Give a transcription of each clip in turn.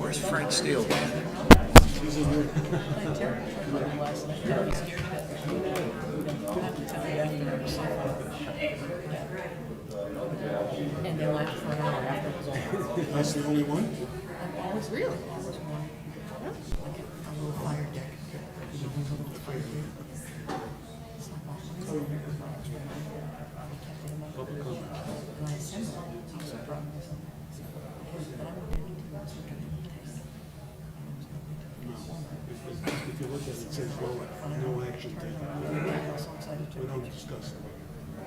Where's Frank Steele? And they laughed for an hour after it was over. That's the only one? I was really, I was one, like a little fire deck. You know, those little fire deck. It's like all kinds of different fires, but I kept it in my book. And I assembled it, so I was brought me some. But I went into it, I was looking at the taste. If you look at it, it says no action taken. I was so excited to. We don't discuss it.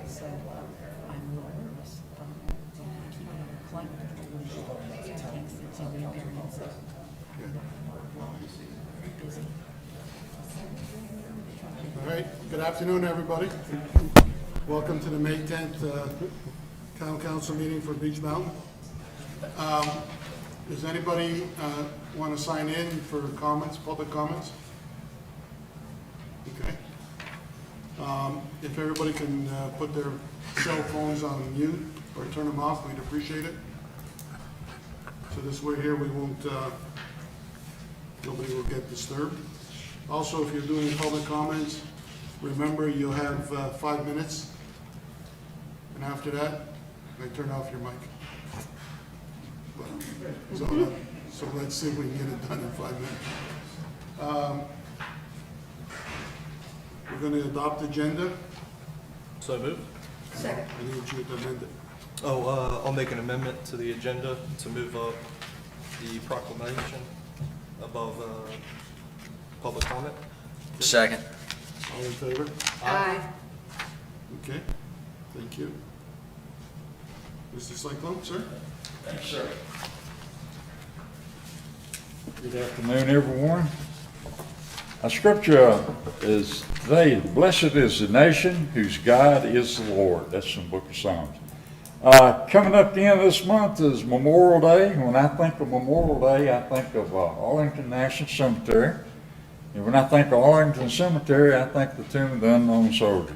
So I'm a little nervous, keeping it collected. It takes its own experience. Busy. All right, good afternoon, everybody. Welcome to the May 10th Town Council meeting for Beach Mountain. Does anybody want to sign in for comments, public comments? Okay. If everybody can put their cell phones on mute or turn them off, we'd appreciate it. So this way here, we won't, nobody will get disturbed. Also, if you're doing public comments, remember you'll have 5 minutes. And after that, I turn off your mic. So let's see if we can get it done in 5 minutes. We're going to adopt the agenda. So moved. Second. I need you to amend it. I'll make an amendment to the agenda to move up the proclamation above public comment. Second. All in favor? Aye. Okay, thank you. Mr. Cyclone, sir? Thanks, sir. Good afternoon, everyone. Our scripture is today, blessed is the nation whose God is the Lord. That's from the book of Psalms. Coming up the end of this month is Memorial Day. When I think of Memorial Day, I think of Arlington National Cemetery. And when I think of Arlington Cemetery, I think the Tomb of the Unknown Soldier.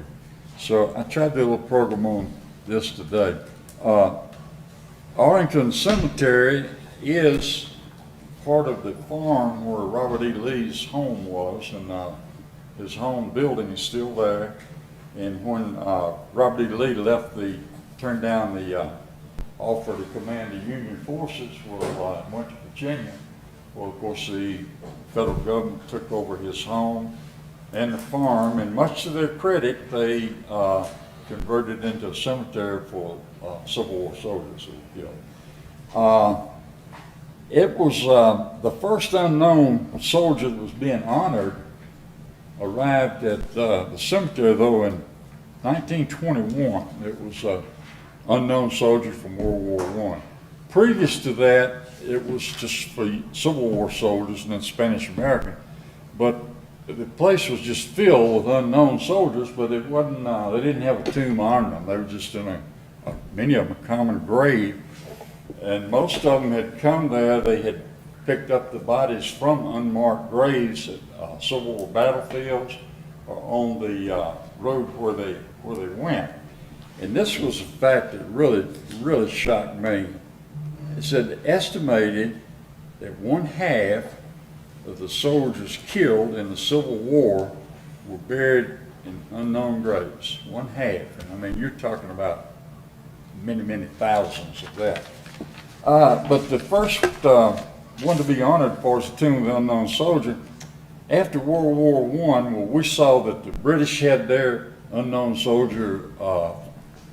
So I tried to do a little program on this today. Arlington Cemetery is part of the farm where Robert E. Lee's home was, and his home building is still there. And when Robert E. Lee turned down the offer to command the Union forces went to Virginia, well, of course, the federal government took over his home and the farm, and much to their credit, they converted it into a cemetery for Civil War soldiers who were killed. It was the first unknown soldier that was being honored arrived at the cemetery, though, in 1921. It was an unknown soldier from World War I. Previous to that, it was just for Civil War soldiers and then Spanish American. But the place was just filled with unknown soldiers, but it wasn't, they didn't have a tomb honoring them. They were just in many of them, a common grave. And most of them had come there, they had picked up the bodies from unmarked graves at Civil War battlefields or on the road where they went. And this was a fact that really shocked me. It said estimated that 1/2 of the soldiers killed in the Civil War were buried in unknown graves. 1/2. And I mean, you're talking about many thousands of that. But the first one to be honored for is the Tomb of the Unknown Soldier. After World War I, well, we saw that the British had their unknown soldier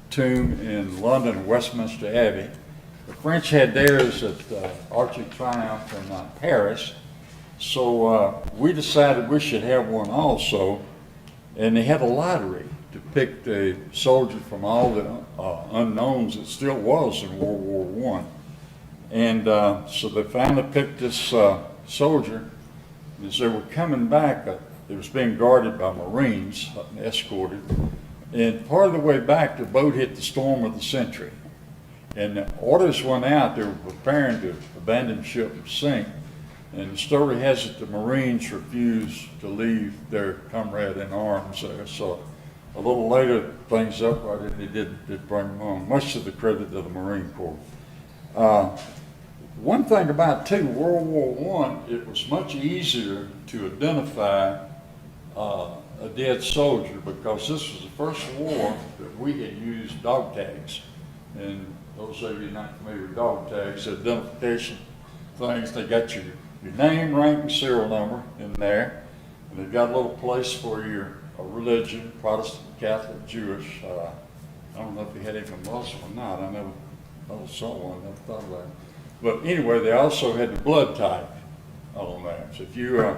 tomb in London, Westminster Abbey. The French had theirs at Arc de Triomphe in Paris. So we decided we should have one also. And they had a lottery to pick the soldier from all the unknowns that still was in World War I. And so they finally picked this soldier. And as they were coming back, it was being guarded by Marines, escorted. And part of the way back, the boat hit the storm of the century. And the orders went out, they were preparing to abandon ship and sink. And the story has it the Marines refused to leave their comrade in arms there. So a little later, things uprighted, they did bring them on, much to the credit of the Marine Corps. One thing about too, World War I, it was much easier to identify a dead soldier because this was the first war that we had used dog tags. And those of you not familiar with dog tags, identification things, they got your name, rank, and serial number in there. And they've got a little place for your religion, Protestant, Catholic, Jewish. I don't know if you had any from Muslim or not. I never saw one, never thought about it. But anyway, they also had the blood type on there. So if you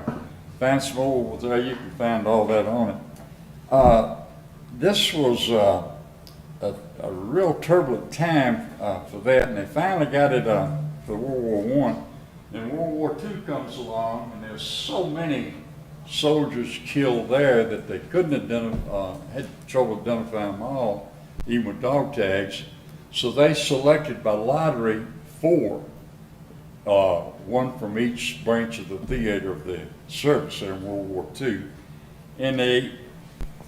find some old there, you can find all that on it. This was a real turbulent time for that, and they finally got it for World War I. And World War II comes along, and there's so many soldiers killed there that they couldn't had trouble identifying them all, even with dog tags. So they selected by lottery 4, one from each branch of the theater of the service there in World War II. And they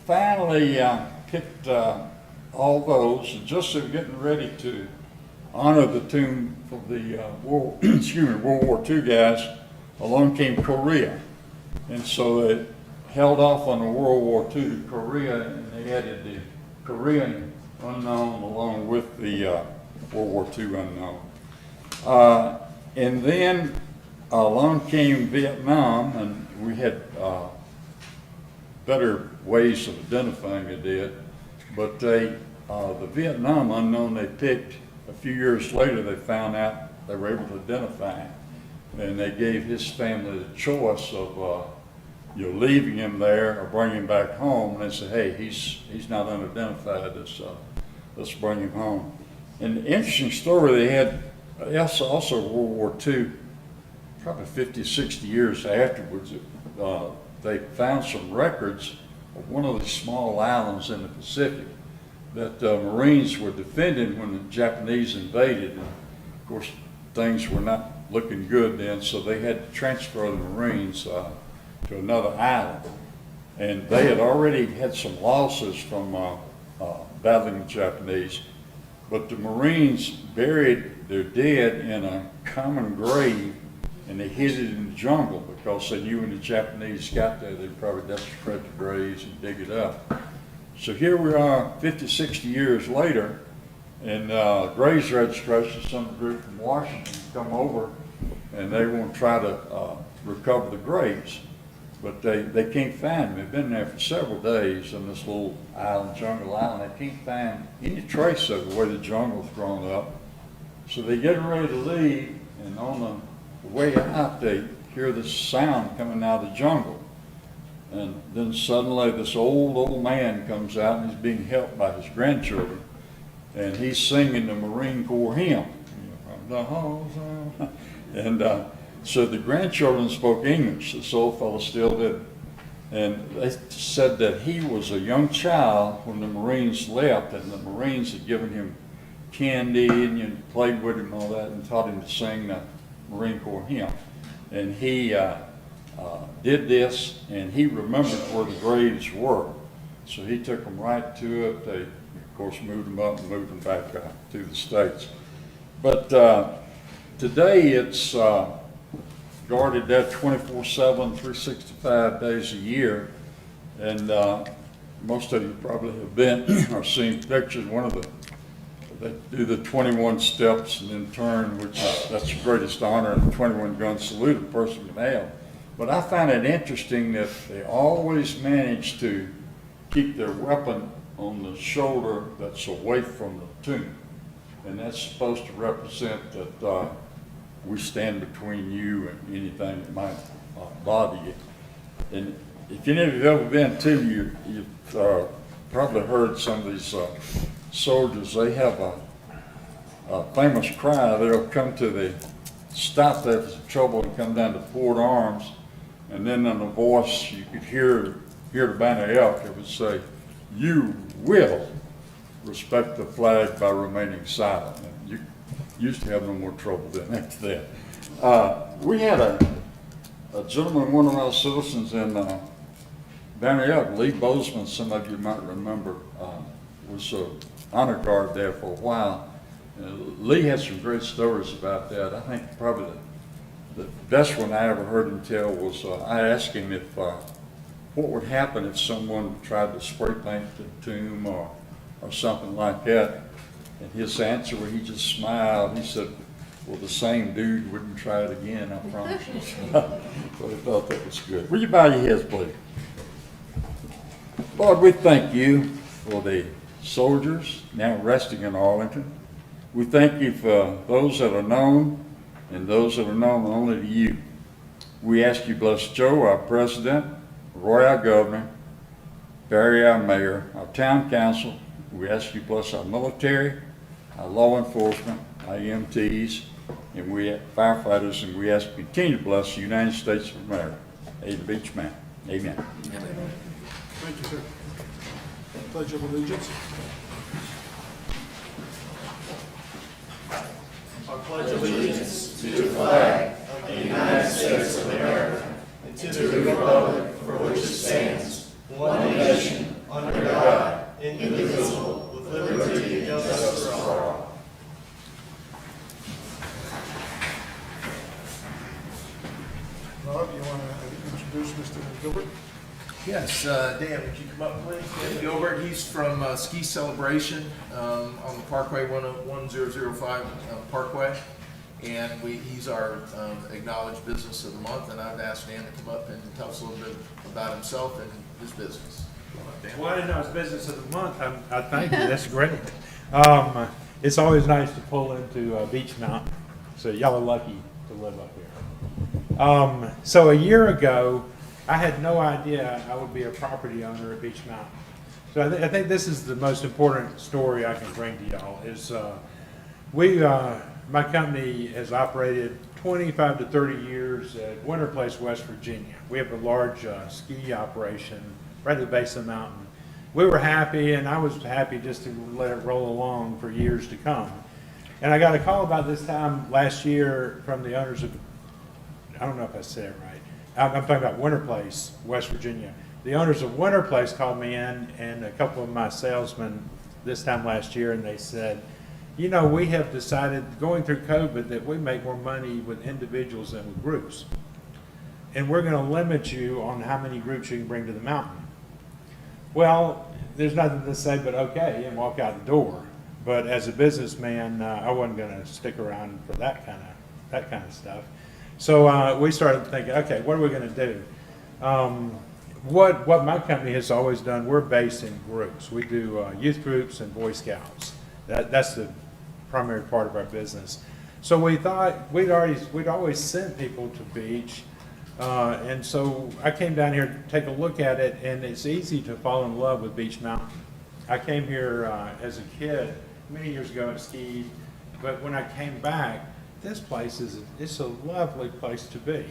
finally picked all those, and just as getting ready to honor the tomb of the World War II guys, along came Korea. And so they held off on the World War II to Korea, and they added the Korean unknown along with the World War II unknown. And then along came Vietnam, and we had better ways of identifying the dead. But the Vietnam unknown they picked, a few years later they found out they were able to identify him. And they gave his family the choice of leaving him there or bringing him back home. And they said, hey, he's not unidentified, let's bring him home. And the interesting story they had, also World War II, probably 50, 60 years afterwards, they found some records of one of the small islands in the Pacific that Marines were defending when the Japanese invaded. And of course, things were not looking good then, so they had to transfer the Marines to another island. And they had already had some losses from battling the Japanese, but the Marines buried their dead in a common grave, and they hid it in the jungle because they knew when the Japanese got there, they'd probably desecrate the graves and dig it up. So here we are 50, 60 years later, and graves registration, some group from Washington come over, and they want to try to recover the graves. But they can't find them. They've been there for several days on this little island, jungle island. They can't find any trace of the way the jungle's grown up. So they're getting ready to leave, and on the way out, they hear this sound coming out of the jungle. And then suddenly this old man comes out, and he's being helped by his grandchildren. And he's singing the Marine Corps hymn. And so the grandchildren spoke English, this old fellow still did. And they said that he was a young child when the Marines left, and the Marines had given him candy and played with him and all that, and taught him to sing the Marine Corps hymn. And he did this, and he remembered where the graves were. So he took them right to it. They, of course, moved them up and moved them back to the States. But today it's guarded there 24/7, 365 days a year. And most of you probably have been or seen pictures. They do the 21 steps and then turn, that's the greatest honor, and the 21 gun salute a person can have. But I find it interesting that they always manage to keep their weapon on the shoulder that's away from the tomb. And that's supposed to represent that we stand between you and anything that might bother you. And if any of you have ever been to, you've probably heard some of these soldiers, they have a famous cry. They'll come to the stop there for some trouble and come down to port arms, and then in the voice you could hear the banner elk. It would say, "You will respect the flag by remaining silent." And you used to have no more trouble than after that. We had a gentleman, one of our citizens in Banner Elk, Lee Bozeman, some of you might remember, was honor guard there for a while. Lee had some great stories about that. I think probably the best one I ever heard him tell was, I asked him if, what would happen if someone tried to spray paint the tomb or something like that. And his answer, where he just smiled, he said, well, the same dude wouldn't try it again, I promise you. So I thought that was good. Will you bow your heads, please? Lord, we thank you for the soldiers now resting in Arlington. We thank you for those that are known and those that are known only to you. We ask you bless Joe, our president, Roy, our governor, Barry, our mayor, our town council. We ask you bless our military, our law enforcement, our EMTs, and we firefighters, and we ask you continue to bless the United States of America. A to each man. Amen. Thank you, sir. Pledge of allegiance. Rob, you want to introduce Mr. Gilbert? Yes, Dan, would you come up, please? Dan Gilbert, he's from Ski Celebration on the Parkway, 11005 Parkway. And he's our acknowledged business of the month, and I've asked Dan to come up and tell us a little bit about himself and his business. Dan? Well, I didn't know it's business of the month. I thank you. That's great. It's always nice to pull into Beach Mountain. So y'all are lucky to live up here. So a year ago, I had no idea I would be a property owner at Beach Mountain. So I think this is the most important story I can bring to y'all. Is my company has operated 25 to 30 years at Winter Place, West Virginia. We have a large ski operation right at the base of the mountain. We were happy, and I was happy just to let it roll along for years to come. And I got a call about this time last year from the owners of, I don't know if I said it right, I'm talking about Winter Place, West Virginia. The owners of Winter Place called me in, and a couple of my salesmen this time last year, and they said, you know, we have decided, going through COVID, that we make more money with individuals than with groups. And we're going to limit you on how many groups you can bring to the mountain. Well, there's nothing to say but okay, and walk out the door. But as a businessman, I wasn't going to stick around for that kind of stuff. So we started thinking, okay, what are we going to do? What my company has always done, we're based in groups. We do youth groups and Boy Scouts. That's the primary part of our business. So we thought we'd always sent people to beach, and so I came down here to take a look at it, and it's easy to fall in love with Beach Mountain. I came here as a kid many years ago and skied, but when I came back, this place it's a lovely place to be.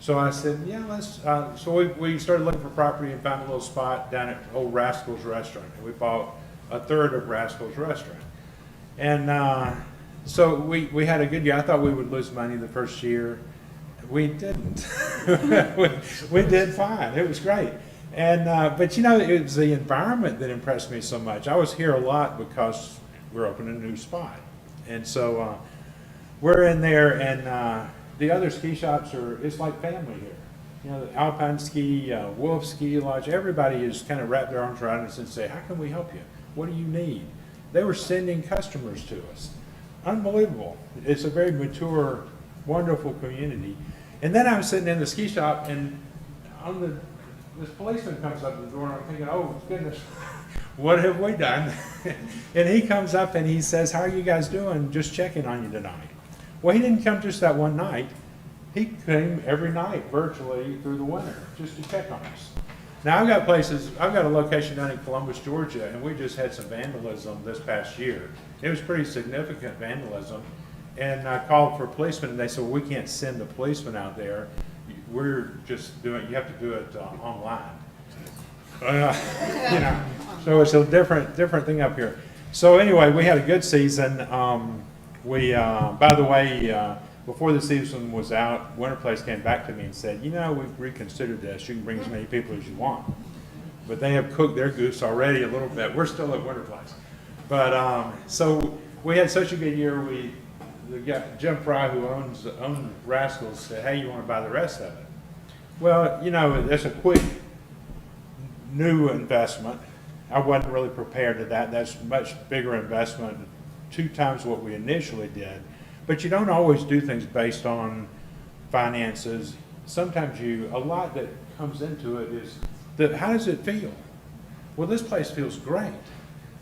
So I said, yeah, let's. So we started looking for property and found a little spot down at Old Rascal's Restaurant, and we bought a third of Rascal's Restaurant. And so we had a good year. I thought we would lose money the first year. We didn't. we did fine. It was great. And but you know, it was the environment that impressed me so much. I was here a lot because we're opening a new spot, and so we're in there, and the other ski shops it's like family here. You know, the Alpine Ski, Wolf Ski Lodge. Everybody has kind of wrapped their arms around us and say, "How can we help you? What do you need?" They were sending customers to us. Unbelievable. It's a very mature, wonderful community. And then I was sitting in the ski shop, and this policeman comes up to the door, and I'm thinking, oh, goodness, what have we done? And he comes up and he says, how are you guys doing? Just checking on you tonight. Well, he didn't come just that one night. He came every night virtually through the winter just to check on us. Now, I've got a location down in Columbus, Georgia, and we just had some vandalism this past year. It was pretty significant vandalism. And I called for policemen, and they said, well, we can't send the policeman out there. We're just doing, you have to do it online. You know, so it's a different thing up here. So anyway, we had a good season. By the way, before the season was out, Winter Place came back to me and said, you know, we've reconsidered this. You can bring as many people as you want. But they have cooked their goose already a little bit. We're still at Winter Place. But so we had such a good year, the guy, Jim Fry, who owns Rascals, said, hey, you want to buy the rest of it? Well, you know, that's a quick, new investment. I wasn't really prepared to that. That's a much bigger investment, 2 times what we initially did. But you don't always do things based on finances. Sometimes a lot that comes into it is how does it feel? Well, this place feels great.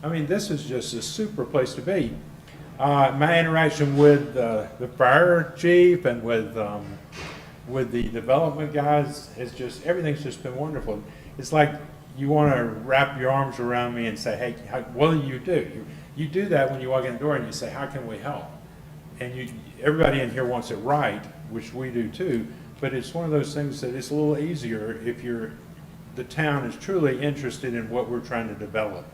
I mean, this is just a super place to be. My interaction with the fire chief and with the development guys is just, everything's just been wonderful. It's like you want to wrap your arms around me and say, hey, what do you do? You do that when you walk in the door and you say, how can we help? And everybody in here wants it right, which we do too, but it's one of those things that it's a little easier if the town is truly interested in what we're trying to develop.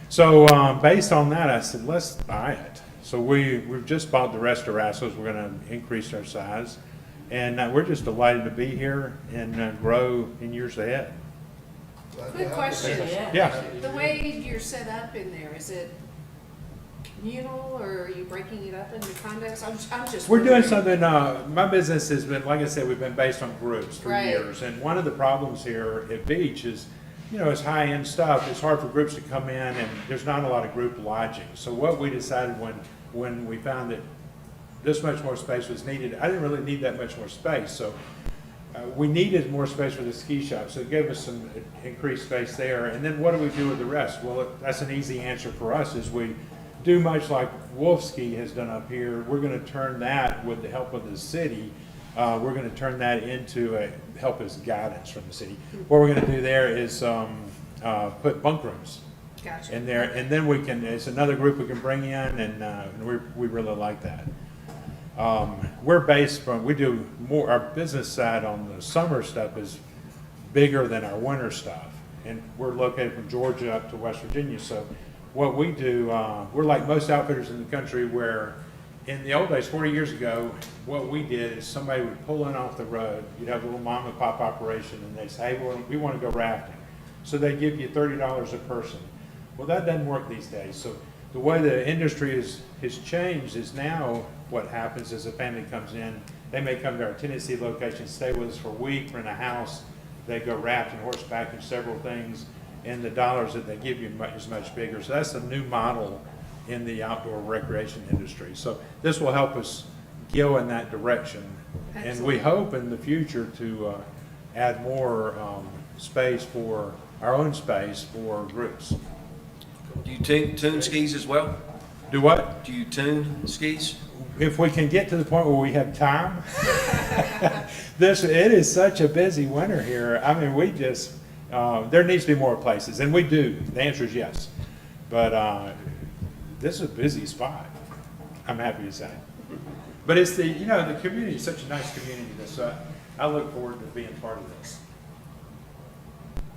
So based on that, I said, let's buy it. So we've just bought the rest of Rascals. We're going to increase our size. And we're just delighted to be here and grow in years ahead. Quick question. Yeah. The way you're set up in there, is it communal or are you breaking it up into condos? I'm just. We're doing wondering. something, my business has been, like I said, we've been based on groups for Right. years. And one of the problems here at Beach is, you know, it's high-end stuff. It's hard for groups to come in and there's not a lot of group lodging. So what we decided when we found that this much more space was needed, I didn't really need that much more space. So we needed more space for the ski shop. So it gave us some increased space there. And then what do we do with the rest? Well, that's an easy answer for us is we do much like Wolf Ski has done up here. We're going to turn that, with the help of the city, we're going to turn that into help as guidance from the city. What we're going to do there is put bunk rooms Gotcha. in there, and then it's another group we can bring in, and we really like that. We do more, our business side on the summer stuff is bigger than our winter stuff. And we're located from Georgia up to West Virginia. So what we do, we're like most outfitters in the country where in the old days, 40 years ago, what we did is somebody would pull in off the road. You'd have a little mom and pop operation and they'd say, hey, we want to go rafting. So they give you $30 a person. Well, that doesn't work these days. So the way the industry has changed is now what happens is a family comes in, they may come to our Tennessee location, stay with us for a week, rent a house, they go rafting, horseback, and several things, and the dollars that they give you is much bigger. So that's a new model in the outdoor recreation industry. So this will help us go in that direction. And we hope in the future to add more space for our own space for groups. Do you tune skis as well? Do what? Do you tune skis? If we can get to the point where we have time. It is such a busy winter here. I mean, we just, there needs to be more places, and we do. The answer is yes. But this is a busy spot, I'm happy to say. But it's the community is such a nice community. So I look forward to being part of this.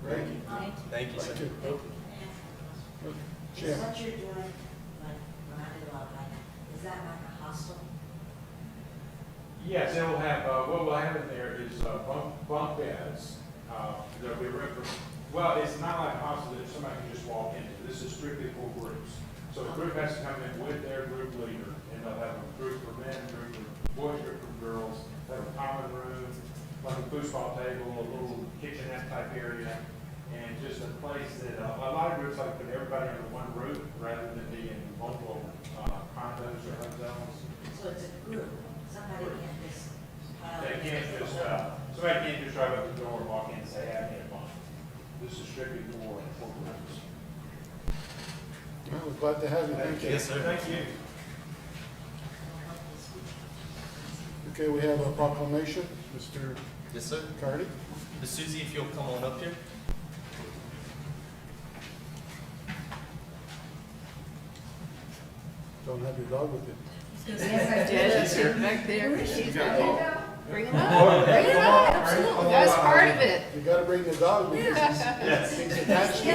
Thank you. Thank you, sir. Thank you. Is Shannon. what you're doing, like, when I do all that, is that like a hostel? Yes, it will have, what we'll have in there is bunk beds. There'll be room for, well, it's not like a hostel that somebody can just walk into. This is strictly for groups. So a group has to come in with their group leader, and they'll have a group for men, a group for boys, a group for girls. They have a common room, like a foosball table, a little kitchenette type area, and just a place that a lot of groups like to put everybody under one roof rather than be in multiple condos or hotels. So it's a group, somebody can't just. They can't just, somebody can't just drive up the door and walk in and say, have me a bunk. This is strictly for groups. Well, we're glad to have you. Thank you. Yes, sir. Thank you. Okay, we have a proclamation. Mr. Yes, sir. Cardy. Miss Susie, if you'll come on up here. Don't have your dog with you. Yes, she's back there. She's back there. Bring him up. Bring him up. Absolutely. That's part of it. You gotta bring the dog because he's attached to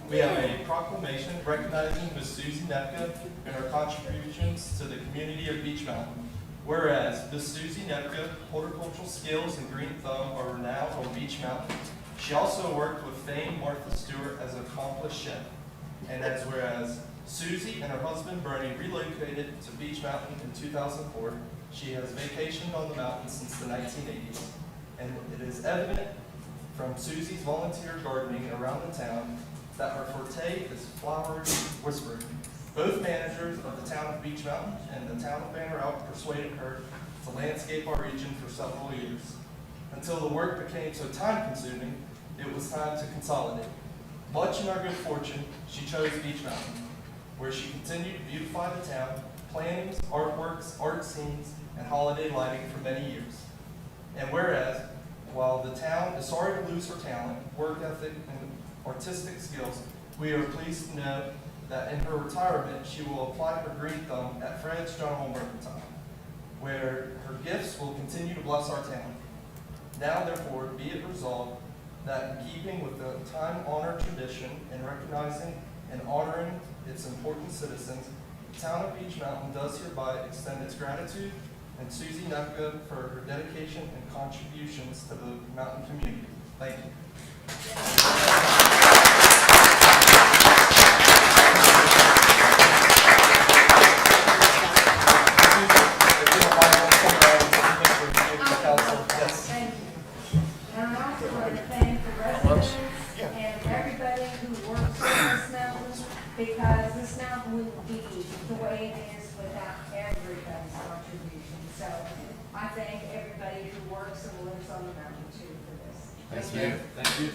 We have a proclamation recognizing Miss Susie Nepka and her contributions to the community of Beech Mountain. Whereas Miss Susie Nepka, horticultural skills and green thumb are renowned on Beech Mountain. She also worked with famed Martha Stewart as an accomplished chef. And as whereas Susie and her husband Bernie relocated to Beach Mountain in 2004, she has vacationed on the mountain since the 1980s. And it is evident from Susie's volunteer gardening around the town that her forte is flowers whispering. Both managers of the town of Beach Mountain and the town of Banner Elk persuaded her to landscape our region for several years. Until the work became so time-consuming, it was time to consolidate. Much in our good fortune, she chose Beach Mountain, where she continued to beautify the town, plantings, artworks, art scenes, and holiday lighting for many years. And whereas, while the town is sorry to lose her talent, work ethic, and artistic skills, we are pleased to know that in her retirement, she will apply her green thumb at Fred's John Mercantile, where her gifts will continue to bless our town. Now, therefore, be it resolved that in keeping with the time-honored tradition in recognizing and honoring its important citizens, the town of Beach Mountain does hereby extend its gratitude and Susie Nepka for her dedication and contributions to the mountain community. Thank you. Thank you. And I also want to thank the residents and everybody who works on this mountain, because this mountain wouldn't be the way it is without everybody's contribution. So I thank everybody who works and lives on the mountain too for this. Thank you. Thank you.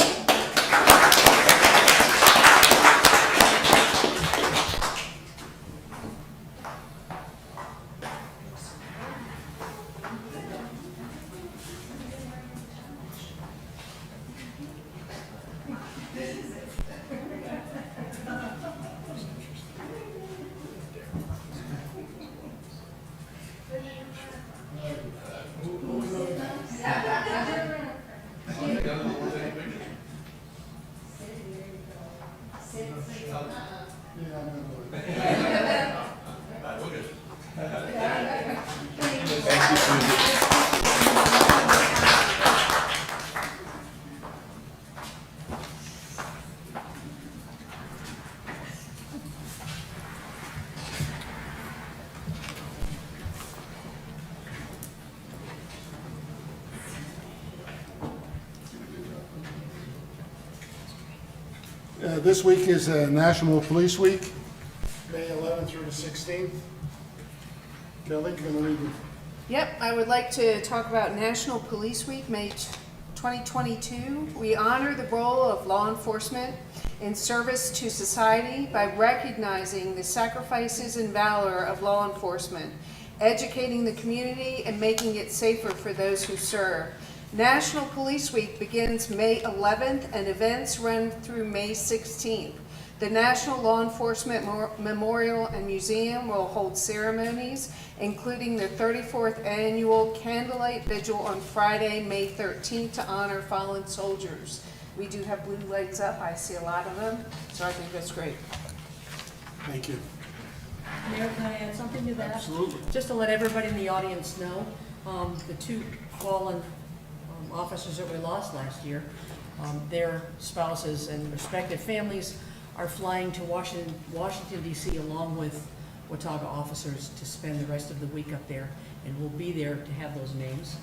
This week is National Police Week, May 11th through the 16th. Kelly, you're going to read the... Yep, I would like to talk about National Police Week, May 2022. We honor the role of law enforcement in service to society by recognizing the sacrifices and valor of law enforcement, educating the community, and making it safer for those who serve. National Police Week begins May 11th and events run through May 16th. The National Law Enforcement Memorial and Museum will hold ceremonies, including the 34th Annual Candlelight Vigil on Friday, May 13th, to honor fallen soldiers. We do have blue lights up. I see a lot of them, so I think that's great. Thank you. Mayor, can I add something to that? Absolutely. Just to let everybody in the audience know, the two fallen officers that we lost last year, their spouses and respective families are flying to Washington, D.C. along with Watauga officers to spend the rest of the week up there, and we'll be there to have those names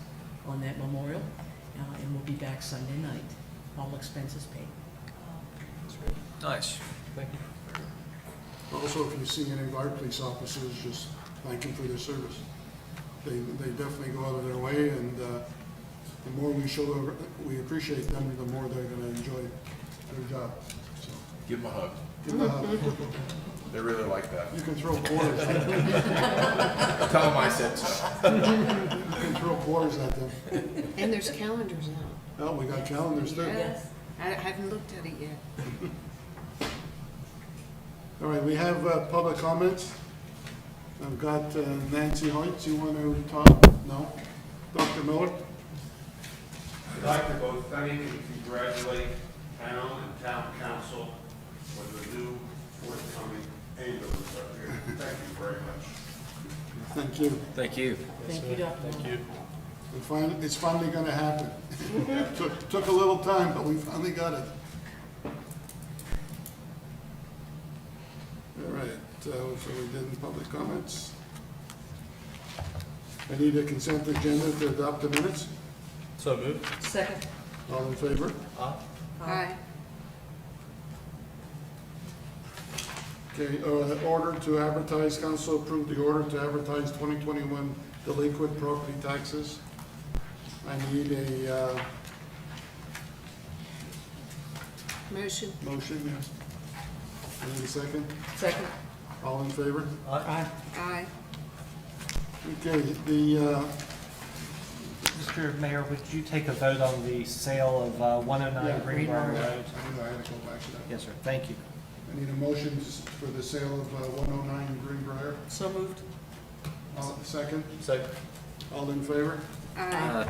on that memorial, and we'll be back Sunday night, all expenses paid. Nice. Thank you. Also, if you see any of our police officers, just thank them for their service. They definitely go out of their way, and the more we appreciate them, the more they're going to enjoy their job. So, Give them a hug. give them a hug. They really like that. You can throw quarters. Tell them I said so. You can throw quarters at them. And there's calendars out. Oh, we got calendars too. Yes. I haven't looked at it yet. All right, we have public comments. I've got Nancy Hoyt. You want to talk? No? Dr. Miller? I'd like to both thank and congratulate town and town council for the new forthcoming ambulance up here. Thank you very much. Thank you. Thank you. Thank you, Dr. Thank Miller. you. It's finally gonna happen. Took a little time, but we finally got it. All right, so we did public comments. I need a consent agenda to adopt the minutes. So moved. Second. All in favor? Aye. Okay, order to advertise, council approved the order to advertise 2021 delinquent property taxes. I need a Motion. motion, yes. I need a second. Second. All in favor? Aye. Aye. Okay, the, Mr. Mayor, would you take a vote on the sale of yeah, 109 Greenbrier Road? I knew I had to go back to that. Yes, sir. Thank you. I need a motion for the sale of 109 Greenbrier. So moved. Second. Second. All in favor? Aye.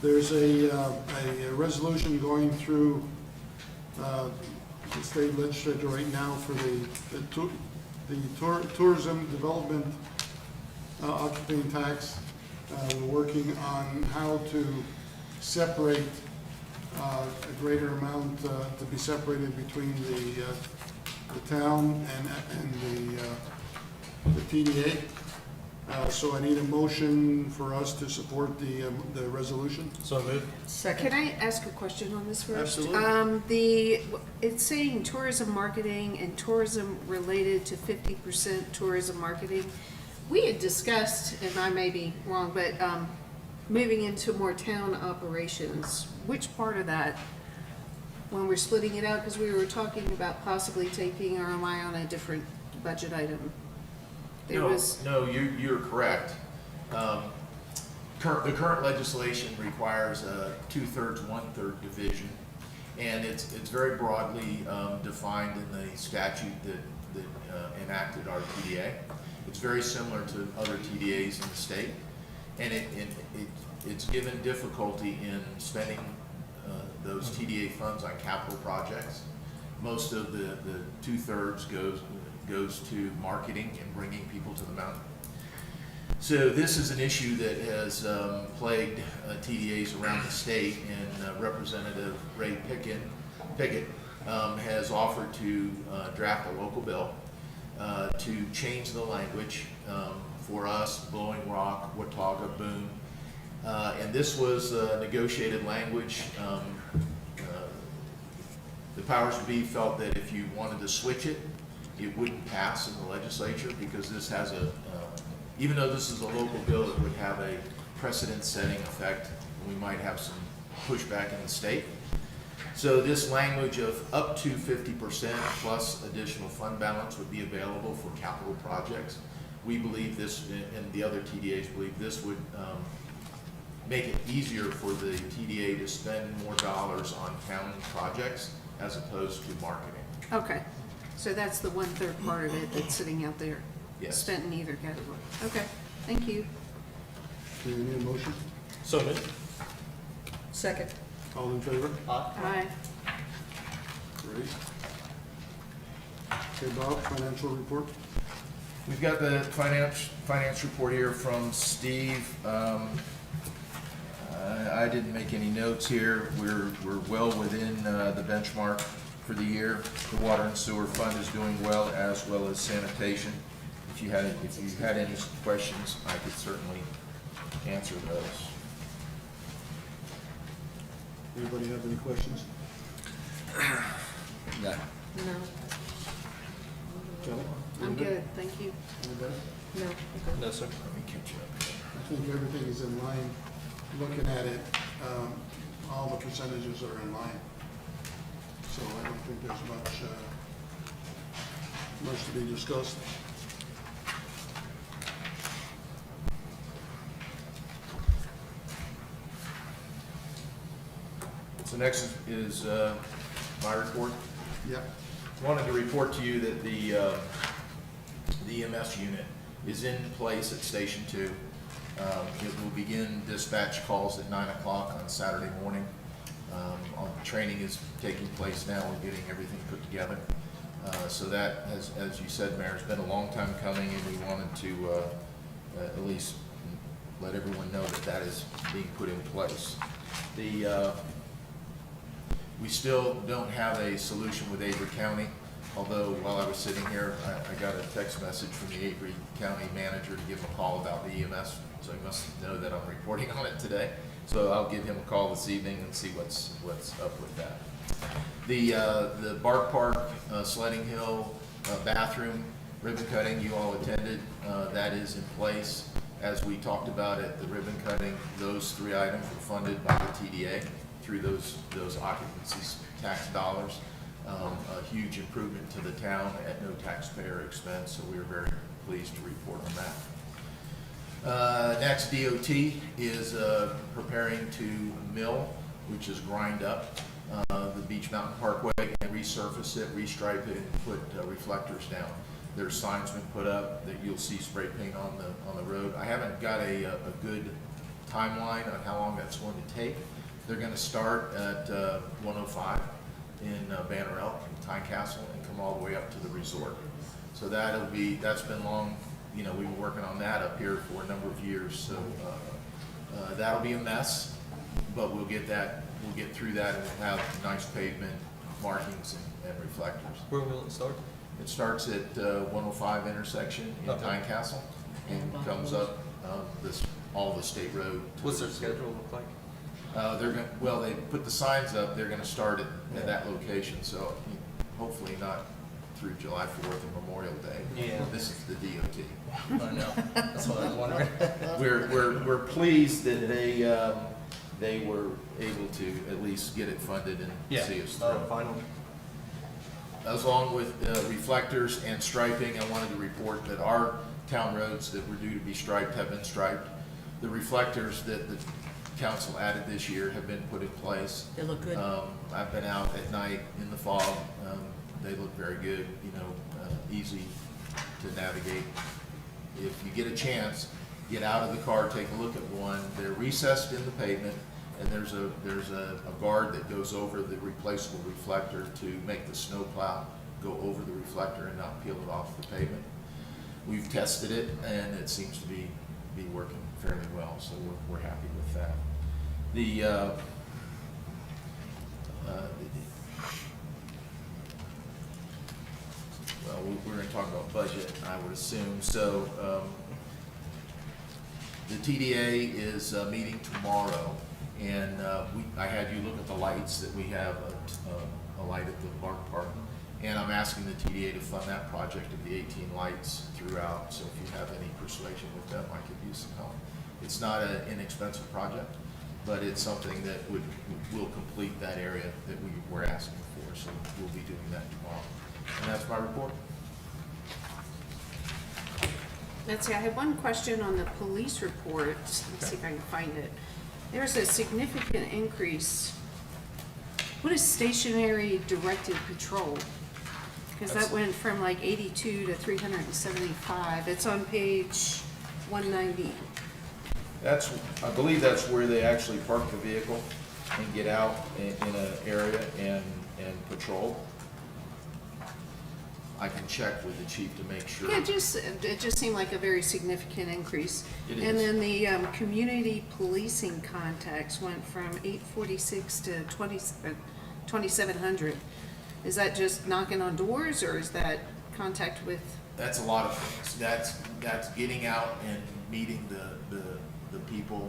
There's a resolution going through the state legislature right now for the tourism development occupying tax. We're working on how to separate a greater amount to be separated between the town and the TDA. So I need a motion for us to support the resolution. So moved. Second. Can I ask a question on this first? Absolutely. It's saying tourism marketing and tourism related to 50% tourism marketing. We had discussed, and I may be wrong, but moving into more town operations. Which part of that, when we're splitting it out, because we were talking about possibly taking RMI on a different budget item. No, you're correct. The current legislation requires a 2/3, 1/3 division, and it's very broadly defined in the statute that enacted our TDA. It's very similar to other TDAs in the state, and it's given difficulty in spending those TDA funds on capital projects. Most of the 2/3 goes to marketing and bringing people to the mountain. So this is an issue that has plagued TDAs around the state, and Representative Ray Pickett has offered to draft a local bill to change the language for us, Blowing Rock, Watauga, Boone. And this was negotiated language. The powers to be felt that if you wanted to switch it, it wouldn't pass in the legislature, because this has even though this is a local bill, it would have a precedent-setting effect, and we might have some pushback in the state. So this language of up to 50% plus additional fund balance would be available for capital projects. We believe this, and the other TDAs believe this would make it easier for the TDA to spend more dollars on town projects as opposed to marketing. Okay, so that's the 1/3 part of it that's sitting out there. Yes. Spent in either category. Okay, thank you. Do you need a motion? So moved. Second. All in favor? Aye. Great. Okay, Bob, financial report? We've got the finance report here from Steve. I didn't make any notes here. We're well within the benchmark for the year. The water and sewer fund is doing well as sanitation. If you had any questions, I could certainly answer those. Anybody have any questions? No. No, Kelly? I'm good, thank you. Anybody? No. No, sir. Let me catch you up here. I think everything is in line. Looking at it, all the percentages are in line. So I don't think there's much to be discussed. So next is my report. Yeah. Wanted to report to you that the EMS unit is in place at Station 2. It will begin dispatch calls at 9 o'clock on Saturday morning. Training is taking place now, we're getting everything put together. So that, as you said, Mayor, has been a long time coming, and we wanted to at least let everyone know that that is being put in place. We still don't have a solution with Avery County, although while I was sitting here, I got a text message from the Avery County manager to give him a call about the EMS, so he must know that I'm reporting on it today. So I'll give him a call this evening and see what's up with that. The Bark Park, Sledding Hill, bathroom ribbon cutting, you all attended, that is in place. As we talked about at the ribbon cutting, those 3 items were funded by the TDA through those occupancy tax dollars. A huge improvement to the town at no taxpayer expense, so we are very pleased to report on that. Next, DOT is preparing to mill, which is grind up the Beach Mountain Parkway and resurface it, restripe it, and put reflectors down. There's signs been put up that you'll see spray paint on the road. I haven't got a good timeline on how long that's going to take. They're going to start at 105 in Banner Elk and Tynecastle and come all the way up to the resort. So that's been long. You know, we've been working on that up here for a number of years. So that'll be a mess, but we'll get through that, and we'll have nice pavement markings and reflectors. Where will it start? It starts at 105 intersection in Okay. Tynecastle and comes up all the state road. What's their schedule look like? They put the signs up. They're gonna start at that location, so hopefully not through July 4th and Memorial Day. Yeah. This is the DOT. I know, that's what I was wondering. We're pleased that they were able to at least get it funded and see us through. Final. Along with reflectors and striping, I wanted to report that our town roads that were due to be striped have been striped. The reflectors that the council added this year have been put in place. They look good. I've been out at night in the fog. They look very good, easy to navigate. If you get a chance, get out of the car, take a look at one. They're recessed in the pavement, and there's a guard that goes over the replaceable reflector to make the snowplow go over the reflector and not peel it off the pavement. We've tested it, and it seems to be working fairly well, so we're happy with that. We're going to talk about budget, I would assume. So the TDA is meeting tomorrow, and I had you look at the lights that we have, a light at the Bark Park, and I'm asking the TDA to fund that project of the 18 lights throughout. So if you have any persuasion with them, I could use some help. It's not an inexpensive project, but it's something that will complete that area that we were asking for. So we'll be doing that tomorrow. And that's my report. Let's see, I had one question on the police report. Let's see if I can find it. There's a significant increase. What is stationary directed patrol? Because that went from like 82 to 375. It's on page 190. I believe that's where they actually park the vehicle and get out in an area and patrol. I can check with the chief to make sure. Yeah, it just seemed like a very significant increase. It And is. then the community policing contacts went from 846 to 2,700. Is that just knocking on doors, or is that contact with? That's a lot of things. That's getting out and meeting the people,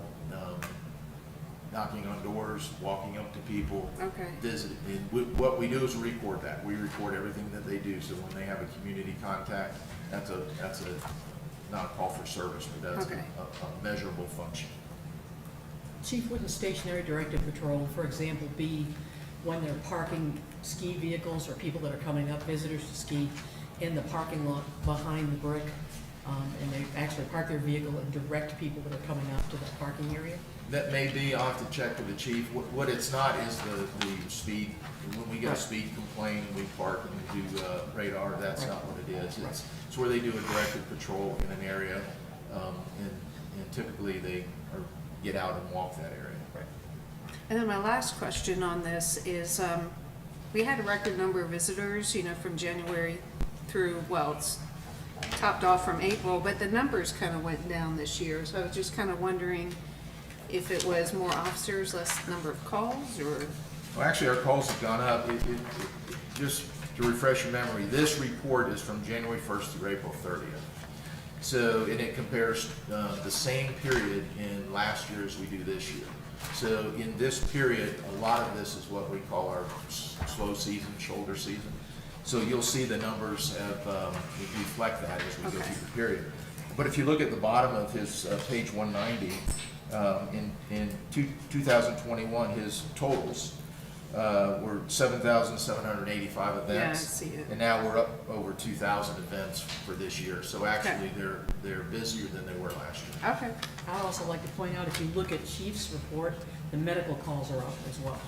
knocking on doors, walking up to people. Okay. Visiting. And what we do is record that. We record everything that they do. So when they have a community contact, that's not a call for service, but that's Okay. a measurable function. Chief, wouldn't stationary directed patrol, for example, be when they're parking ski vehicles or people that are coming up, visitors to ski, in the parking lot behind the brick, and they actually park their vehicle and direct people that are coming up to that parking area? That may be, I'll have to check with the chief. What it's not is the speed. When we get a speed complaint, we park and we do radar, that's not what it is. It's where they do a directed patrol in an area. And and typically they get out and walk that area. And then my last question on this is, we had a record number of visitors, from January through, well, it's topped off from April, but the numbers kind of went down this year. So I was just kind of wondering if it was more officers, less number of calls, or? Well, actually, our calls have gone up. Just to refresh your memory, this report is from January 1st through April 30th. So, and it compares the same period in last year as we do this year. So in this period, a lot of this is what we call our slow season, shoulder season. So you'll see the numbers reflect that as we go through the period. But if you look at the bottom of his page 190, in 2021, his totals were 7,785 events. Yeah, I see it. And now we're up over 2,000 events for this year. So actually, they're busier than they were last year. Okay. I'd also like to point out, if you look at Chief's report, the medical calls are up as well.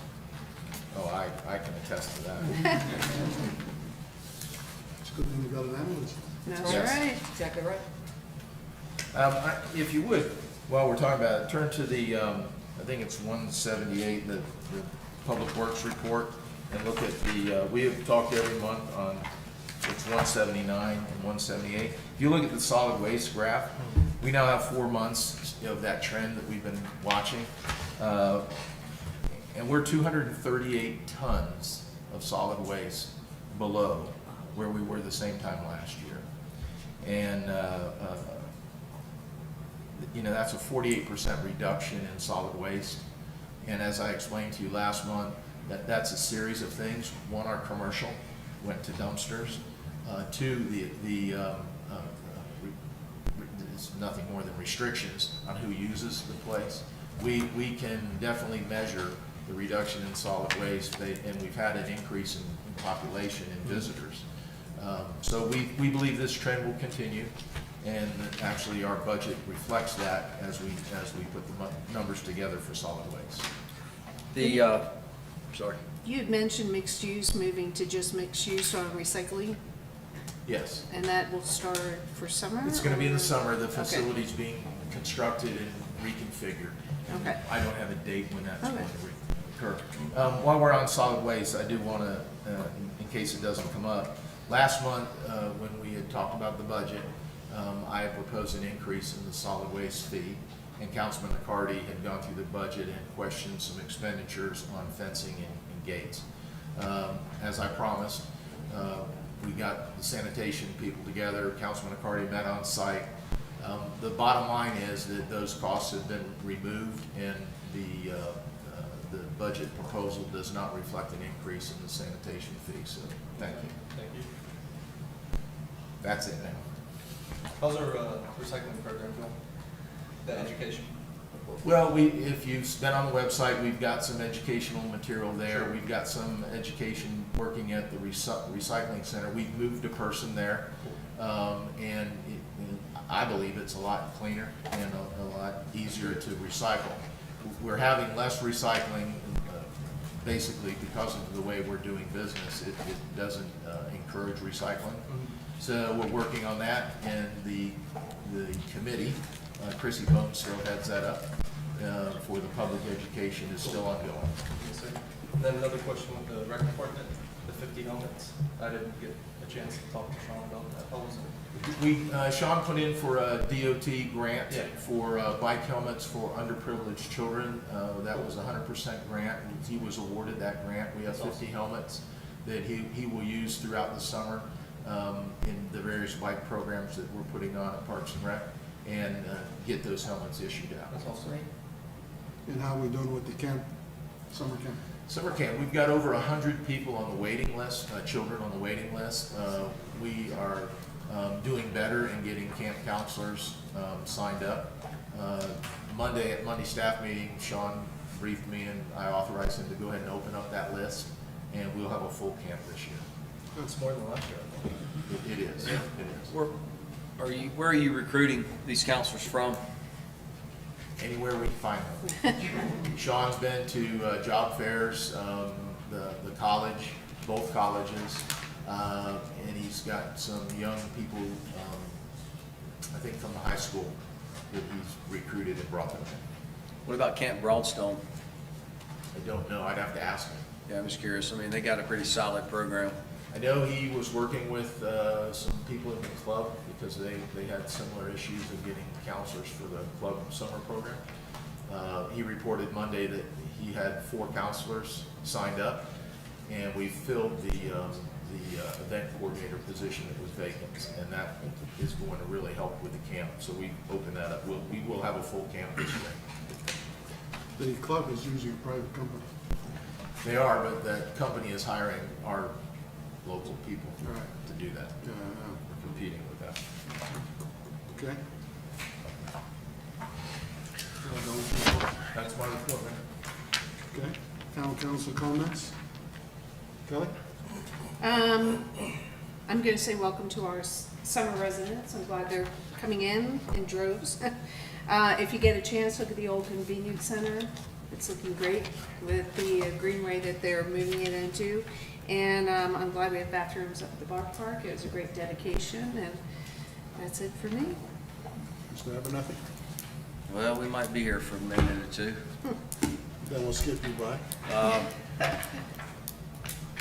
Oh, I can attest to that. It's a good thing you got an ambulance. That's Yes. right. Exactly right. If you would, while we're talking about it, turn to the, I think it's 178, the Public Works report, and look at the, we have talked every month on, it's 179 and 178. If you look at the solid waste graph, we now have 4 months of that trend that we've been watching. And we're 238 tons of solid waste below where we were the same time last year. And, that's a 48% reduction in solid waste. And as I explained to you last month, that's a series of things. One, our commercial went to dumpsters. Two, it's nothing more than restrictions on who uses the place. We can definitely measure the reduction in solid waste, and we've had an increase in population and visitors. So we believe this trend will continue, and actually our budget reflects that as we put the numbers together for solid waste. Sorry. You had mentioned mixed use, moving to just mixed use on recycling, Yes. and that will start for summer? It's going to be in the or- summer. The Okay. facility's being constructed and reconfigured. Okay. I don't have a date when that's Okay. going to occur. While we're on solid waste, I do want to, in case it doesn't come up, last month when we had talked about the budget, I had proposed an increase in the solid waste fee, and Councilman McCarty had gone through the budget and questioned some expenditures on fencing and gates. As I promised, we got the sanitation people together. Councilman McCarty met on site. The bottom line is that those costs have been removed, and the budget proposal does not reflect an increase in the sanitation fee. So, thank you. Thank you. That's it now. How's our recycling program going? The education? Well, if you've been on the website, we've got some educational material there. Sure. We've got some education working at the recycling center. We've moved a person there, and I believe it's a lot cleaner and a lot easier to recycle. We're having less recycling, basically because of the way we're doing business. It doesn't encourage recycling. So we're working on that, and the committee, Chrissy Bone still heads that up, for the public education is still ongoing. Yes, sir. And then another question with the rec department, the 50 helmets. I didn't get a chance to talk to Sean about that. How was it? Sean put in for a DOT grant Yeah. for bike helmets for underprivileged children. That was a 100% grant. He was awarded that grant. We have That's 50 helmets that he will use throughout the summer in the various bike programs that we're putting on at Parks and Rec, and get those helmets issued out. That's awesome. And how are we doing with the camp, summer camp? Summer camp, we've got over 100 people on the waiting list, children on the waiting list. We are doing better and getting camp counselors signed up. Monday at Monday staff meeting, Sean briefed me and I authorized him to go ahead and open up that list, and we'll have a full camp this year. It's more than last year, I think. It is, it is. Where are you recruiting these counselors from? Anywhere we can find them. Sean's been to job fairs, the college, both colleges, and he's got some young people, I think from the high school, that he's recruited and brought them in. What about Camp Broadstone? I don't know, I'd have to ask him. Yeah, I'm just curious. I mean, they got a pretty solid program. I know he was working with some people in the club because they had similar issues of getting counselors for the club summer program. He reported Monday that he had 4 counselors signed up, and we filled the event coordinator position that was vacant, and that is going to really help with the camp. So we opened that up. We will have a full camp this year. The club is usually a private company. They are, but that company is hiring our local people Right. to do that. We're competing with that. Okay. That's my report, man. Okay. Town council comments? Kelly? I'm going to say welcome to our summer residents. I'm glad they're coming in droves. If you get a chance, look at the old convenience center. It's looking great with the greenway that they're moving it into. And I'm glad we have bathrooms up at the bar park. It was a great dedication, and that's it for me. Mr. Abernathy? Well, we might be here for a minute or two. Then we'll skip you by.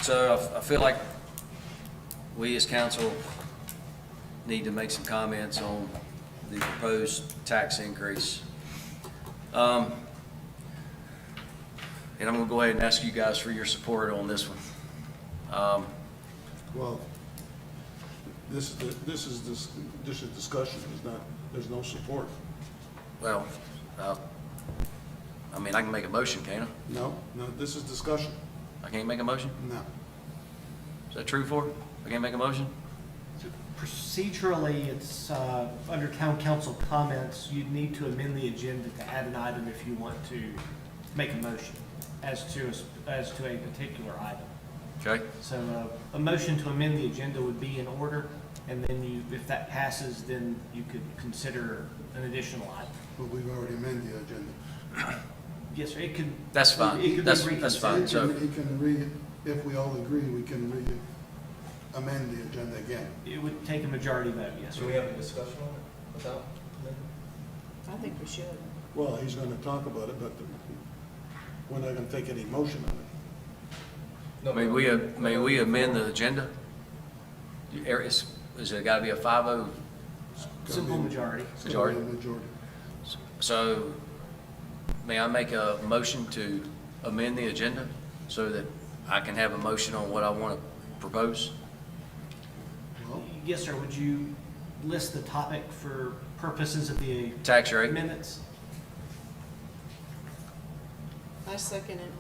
So I feel like we as council need to make some comments on the proposed tax increase. And I'm gonna go ahead and ask you guys for your support on this one. Well, this is discussion, there's no support. Well, I mean, I can make a motion, can't I? No, this is discussion. I can't make a motion? No. Is that true for? I can't make a motion? Procedurally, it's under town council comments, you'd need to amend the agenda to add an item if you want to make a motion as to a particular item. Okay. So a motion to amend the agenda would be in order, and then if that passes, then you could consider an additional item. But we've already amended the agenda. Yes, sir, it could. That's fine. It could be That's reconsidered. fine. So, He can if we all agree, we can amend the agenda again. It would take a majority vote, yes, sir. we have a discussion on it without? I think we should. Well, he's gonna talk about it, but we're not gonna take any motion on it. may we amend the agenda? Is it gotta be a 5-0? Simple majority. It's gotta be a Majority. majority. So, may I make a motion to amend the agenda so that I can have a motion on what I want to propose? Well, Yes, sir, would you list the topic for purposes of the Tax rate? minutes? I second it.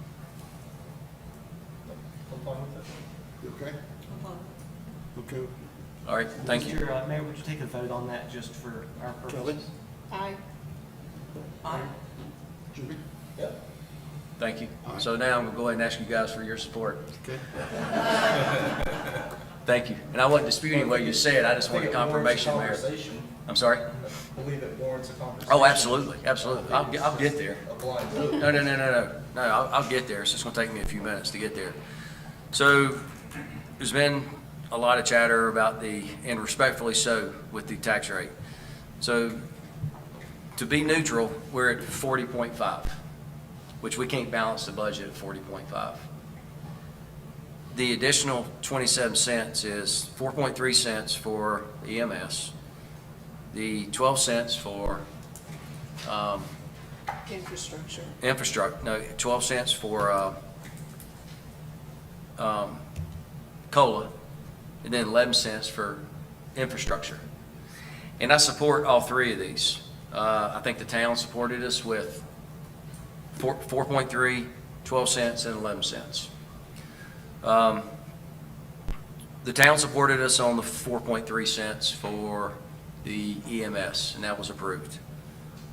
I'm fine with it. you okay? Okay, All right, thank you. Mr. Mayor, would you take a vote on that just for our Kelly? purposes? Aye. Jimmy? Yep. Thank you. So now I'm going to go ahead and ask you guys for your support. Okay. Thank you. And I wasn't disputing what you said, I just wanted confirmation, Mayor. I'm sorry? I believe it warrants a conversation. Oh, absolutely, absolutely. I'll get there. A blind vote. No, I'll get there. It's just gonna take me a few minutes to get there. So, there's been a lot of chatter about and respectfully so, with the tax rate. So, to be neutral, we're at 40.5, which we can't balance the budget at 40.5. The additional 27 cents is 4.3 cents for EMS, the 12 cents for Infrastructure. infrastructure, no, 12 cents for COLA, and then 11 cents for infrastructure. And I support all three of these. I think the town supported us with 4.3, 12 cents, and 11 cents. The town supported us on the 4.3 cents for the EMS, and that was approved.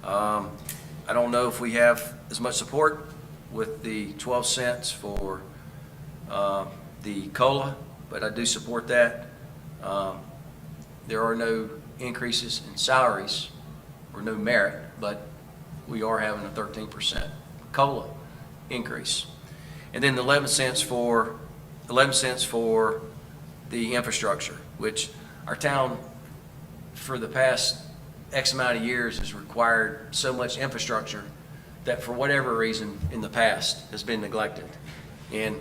I don't know if we have as much support with the 12 cents for the COLA, but I do support that. There are no increases in salaries or no merit, but we are having a 13% COLA increase. And then the 11 cents for the infrastructure, which our town for the past X amount of years has required so much infrastructure that for whatever reason in the past has been neglected. And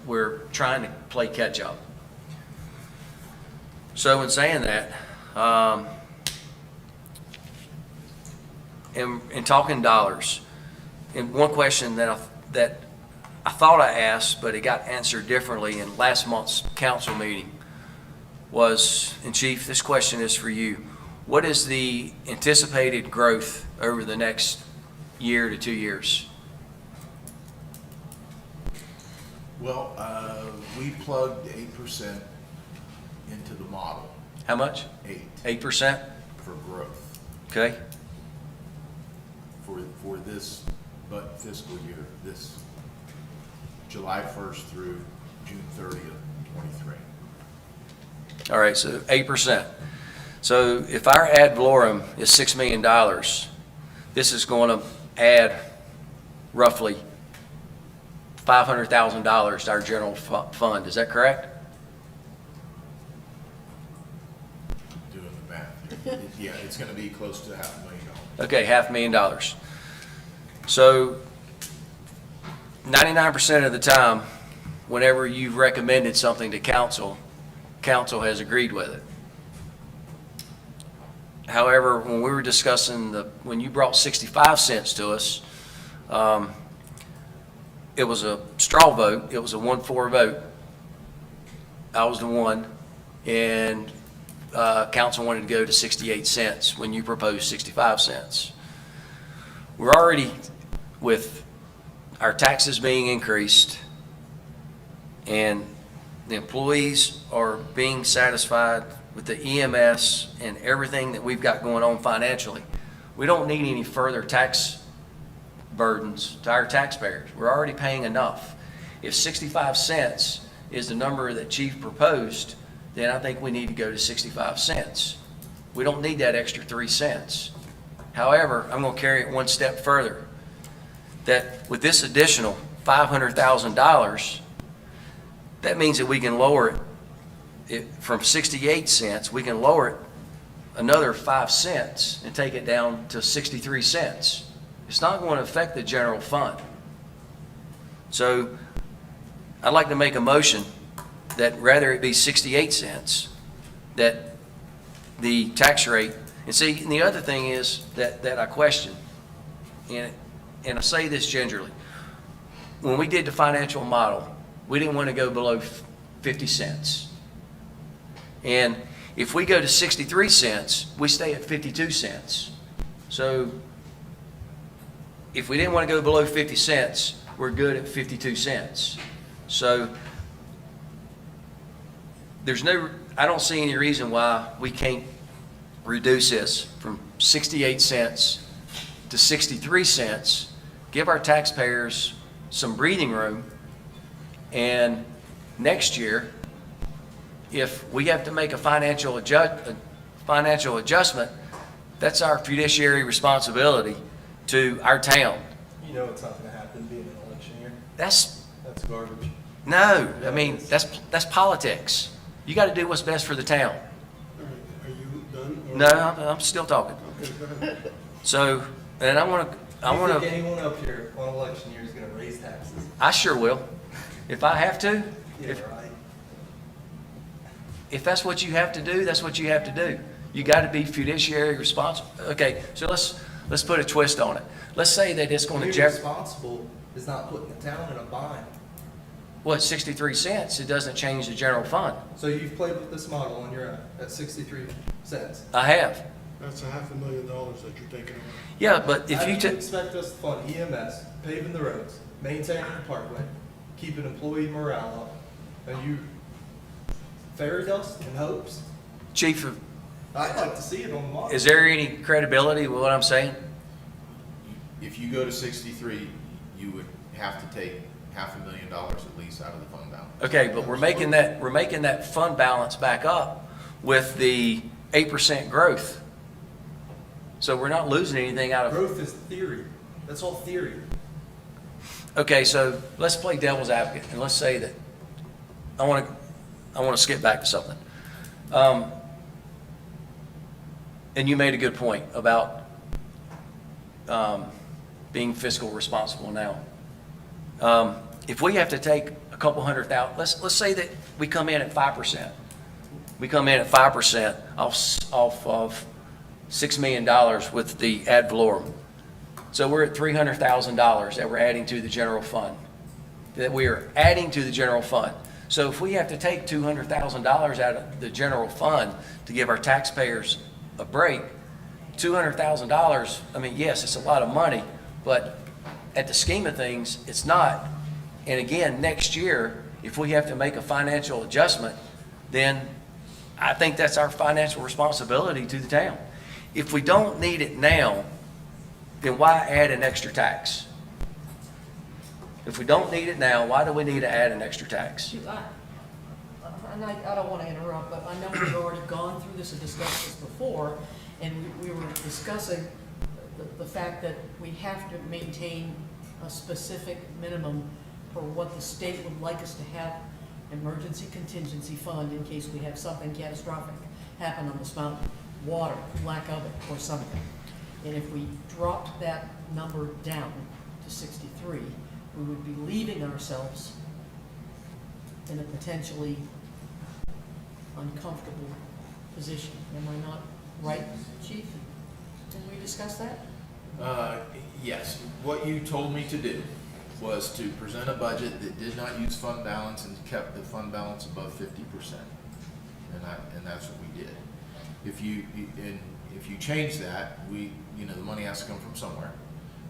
we're trying to play catch up. So in saying that, in talking dollars, and one question that I thought I asked, but it got answered differently in last month's council meeting was, and Chief, this question is for you. What is the anticipated growth over the next year to 2 years? Well, we plugged 8% into the model, How much? 8%? for growth Okay. for this fiscal year, this July 1st through June 30th, 23. All right, so 8%. So if our ad valorem is $6 million, this is going to add roughly $500,000 to our general fund. Is that correct? Doing the math here. Yeah, it's going to be close to $500,000. Okay, $500,000. So 99% of the time, whenever you've recommended something to council, council has agreed with it. However, when we were discussing when you brought 65 cents to us, it was a straw vote. It was a 1-4 vote. I was the one, and council wanted to go to 68 cents when you proposed 65 cents. We're already, with our taxes being increased and the employees are being satisfied with the EMS and everything that we've got going on financially, we don't need any further tax burdens to our taxpayers. We're already paying enough. If 65 cents is the number that Chief proposed, then I think we need to go to 65 cents. We don't need that extra 3 cents. However, I'm going to carry it one step further, that with this additional $500,000, that means that we can lower it from 68 cents, we can lower it another 5 cents and take it down to 63 cents. It's not going to affect the general fund. So I'd like to make a motion that rather it be 68 cents, that the tax rate, and see, and the other thing is that I question, and I say this gingerly, when we did the financial model, we didn't want to go below 50 cents. And if we go to 63 cents, we stay at 52 cents. So if we didn't want to go below 50 cents, we're good at 52 cents. So I don't see any reason why we can't reduce this from 68 cents to 63 cents, give our taxpayers some breathing room, and next year, if we have to make a financial adjustment, that's our fiduciary responsibility to our town. You know it's not going to happen being an election year. That's Garbage. no, I mean, that's politics. You got to do what's best for the town. All right, are you done? or- No, I'm still talking. Okay, go ahead. So, and I want You think to, anyone up here on election year is going to raise taxes? I sure will. If I have to, Yeah, right. if that's what you have to do, that's what you have to do. You got to be fiduciary responsible. Okay, so let's put a twist on it. Let's say that it's going to Being jeopardize, responsible is not putting the town in a bind. well, it's 63 cents. It doesn't change the general fund. So you've played with this model on your own at 63 cents. I have. That's $500,000 that you're taking away. Yeah, but if How you do you took, expect us to fund EMS, paving the roads, maintaining the parkway, keeping employee morale up? Are you fairy dust and hopes? Chief, I'd like to see it on the model. is there any credibility with what I'm saying? If you go to 63, you would have to take $500,000 at least out of the fund balance. Okay, but we're making that fund balance back up with the 8% growth. So we're not losing anything out of, Growth is theory. That's all theory. okay, so let's play devil's advocate and let's say that, I want to skip back to something. and you made a good point about being fiscal responsible now. If we have to take a couple $100,000, let's say that we come in at 5%. We come in at 5% off of $6 million with the ad valorem. So we're at $300,000 that we're adding to the general fund. That we are adding to the general fund. So if we have to take $200,000 out of the general fund to give our taxpayers a break, $200,000, I mean, yes, it's a lot of money, but at the scheme of things, it's not. And again, next year, if we have to make a financial adjustment, then I think that's our financial responsibility to the town. If we don't need it now, then why add an extra tax? If we don't need it now, why do we need to add an extra tax? And I don't want to interrupt, but I know we've already gone through this and discussed this before, and we were discussing the fact that we have to maintain a specific minimum for what the state would like us to have, emergency contingency fund in case we have something catastrophic happen on this mountain, water, lack of it, or something. And if we dropped that number down to 63, we would be leaving ourselves in a potentially uncomfortable position. Am I not right, Chief? Didn't we discuss that? Yes, what you told me to do was to present a budget that did not use fund balance and kept the fund balance above 50%. And that's what we did. If you change that, the money has to come from somewhere.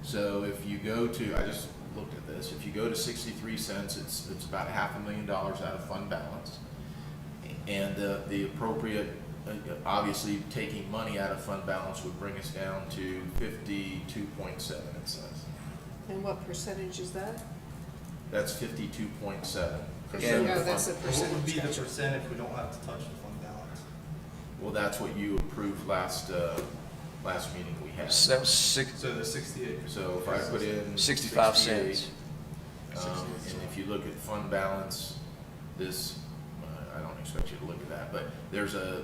So if you go to, I just looked at this, if you go to 63 cents, it's about $500,000 out of fund balance. And the appropriate, obviously taking money out of fund balance would bring us down to 52.7, it says. And what percentage is that? That's 52.7. No, that's the What would be the percentage. percent if we don't have to touch the fund balance? Well, that's what you approved last meeting we had. So that was So the 68. So if I put in 65 68, cents. and if you look at fund balance, this, I don't expect you to look at that, but there's a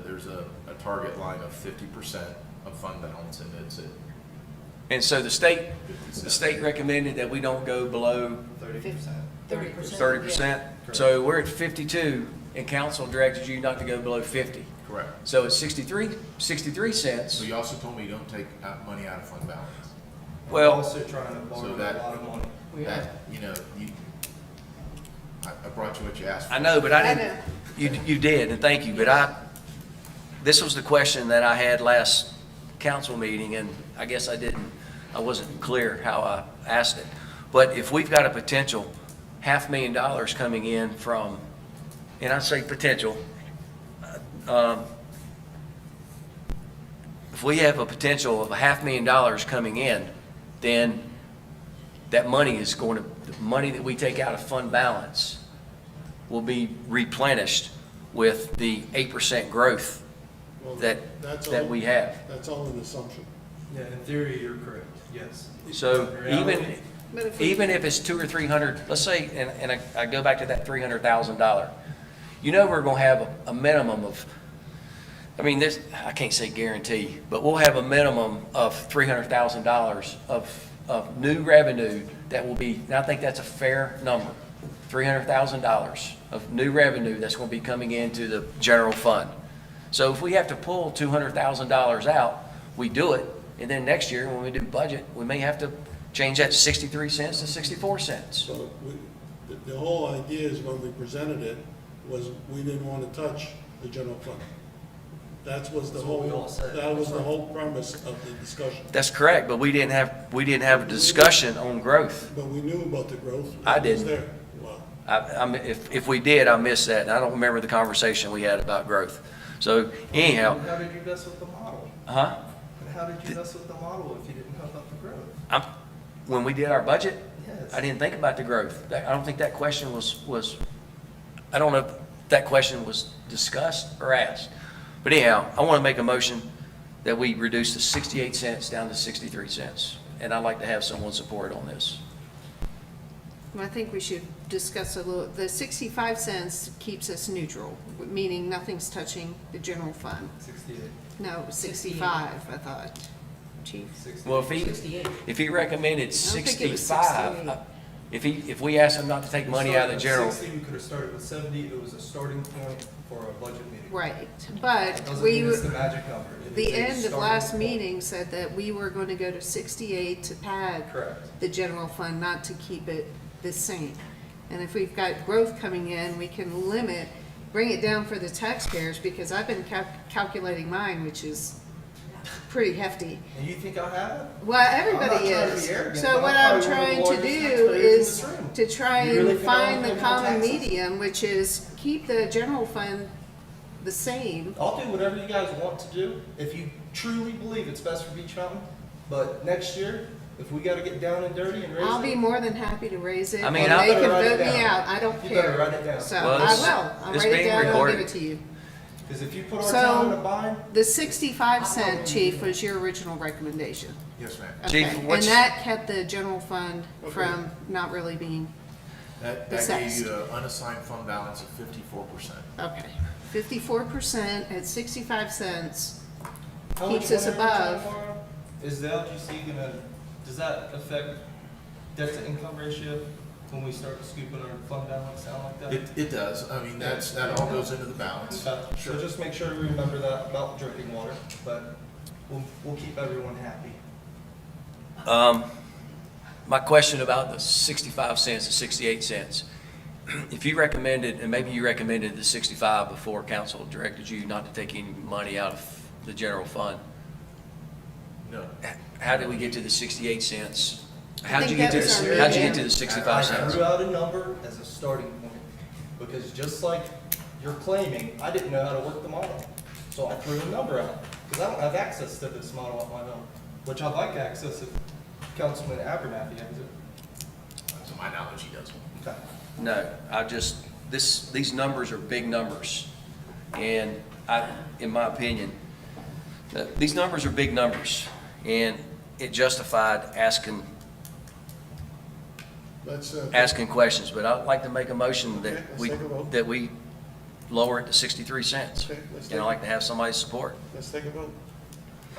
target line of 50% of fund balance, and it's at And so the state recommended that we don't go below 30%. 30%. 30%. So we're at 52, and council directed you not to go below 50. correct. So it's 63 So cents. you also told me you don't take money out of fund balance. We're Well, also trying to borrow a that- lot of money. That, I brought you what you asked for. I know, but I I didn't, you did, and thank you, but this was the question that I had last council meeting, and I guess I wasn't clear how I asked it. But if we've got a potential $500,000 coming in from, and I say potential, if we have a potential of $500,000 coming in, then that money is going to, the money that we take out of fund balance will be replenished with the 8% growth Well, that that's that all- we have. That's all an assumption. Yeah, in theory, you're correct, yes. So Reality- even if it's 200 or 300, let's say, and I go back to that $300,000, we're gonna have a minimum of, I mean, this, I can't say guarantee, but we'll have a minimum of $300,000 of new revenue that will be, and I think that's a fair number, $300,000 of new revenue that's gonna be coming into the general fund. So if we have to pull $200,000 out, we do it, and then next year, when we do budget, we may have to change that 63 cents to 64 cents. So the whole idea is when we presented it, was we didn't want to touch the general fund. That was the That's what we whole, all said. that was the whole premise of the discussion. That's correct, but we didn't have a discussion on growth. But we knew about the growth. I It was didn't. there. Well, If we did, I missed that, and I don't remember the conversation we had about growth. So anyhow, How did you mess with the model? huh? And how did you mess with the model if you didn't know about the growth? When we did our budget, Yes. I didn't think about the growth. I don't think that question was, I don't know if that question was discussed or asked. But anyhow, I want to make a motion that we reduce the 68 cents down to 63 cents. And I'd like to have someone support on this. I think we should discuss a little, the 65 cents keeps us neutral, meaning nothing's touching the general fund. 68. No, 65, I thought. Chief? 68. Well, if he recommended think it was 65, 68. if we asked him not to take money out of the general, 60, we could have started with 70. It was a starting point for a budget meeting. Right, but Doesn't we, mean it's the magic number. It the is a end of starting last point. meeting said that we were going to go to 68 to pad Correct. the general fund, not to keep it the same. And if we've got growth coming in, we can limit, bring it down for the taxpayers, because I've been calculating mine, which is pretty hefty. And you think I have it? Well, everybody I'm not trying to is. be arrogant, So but what I'm I'm probably one of trying the to largest do taxpayers in is this room. to try You really and think I find wanna the pay more common taxes? medium, which is keep the general fund the same. I'll do whatever you guys want to do if you truly believe it's best for Beach Mountain. But next year, if we got to get down and dirty and raise I'll be it, more than happy to raise it, I and mean, they I- can You better write vote it me down. out, I don't You care. better write it down. So Well, I this- will, I'll this write it being down and I'll give recorded. it to you. because if you put our So- town in a bind, The 65 cent, chief, was your original recommendation. Yes, ma'am. Chief, Okay, and what's- that kept the general fund from not really being, That gave Assessed. you an unassigned fund balance of 54%. okay. 54% at 65 cents. how Keeps much us money are we talking above. about? Is the LGC gonna? Does that affect debt to income ratio when we start scooping our fund balance down like that? It does, I mean, that all goes into the balance. Okay. So just make sure we remember that about drinking water, but we'll keep everyone happy. my question about the 65 cents to 68 cents, if you recommended, and maybe you recommended the 65 before council directed you not to take any money out of the general fund, No. how did we get to the 68 cents? I How'd you think get to that was the, our how'd you get median. to the 65 I cents? threw out a number as a starting point, because just like you're claiming, I didn't know how to work the model. So I threw a number out, because I don't have access to this model on my own, which I'd like access if Councilman Abernathy has it. To my knowledge, he doesn't. Okay. No, these numbers are big numbers. And in my opinion, these numbers are big numbers. And it justified asking questions. But I'd like to make a motion Okay, let's take a vote. that we lower it to 63 cents. Okay, let's And I'd like to have somebody's support. Let's take a vote.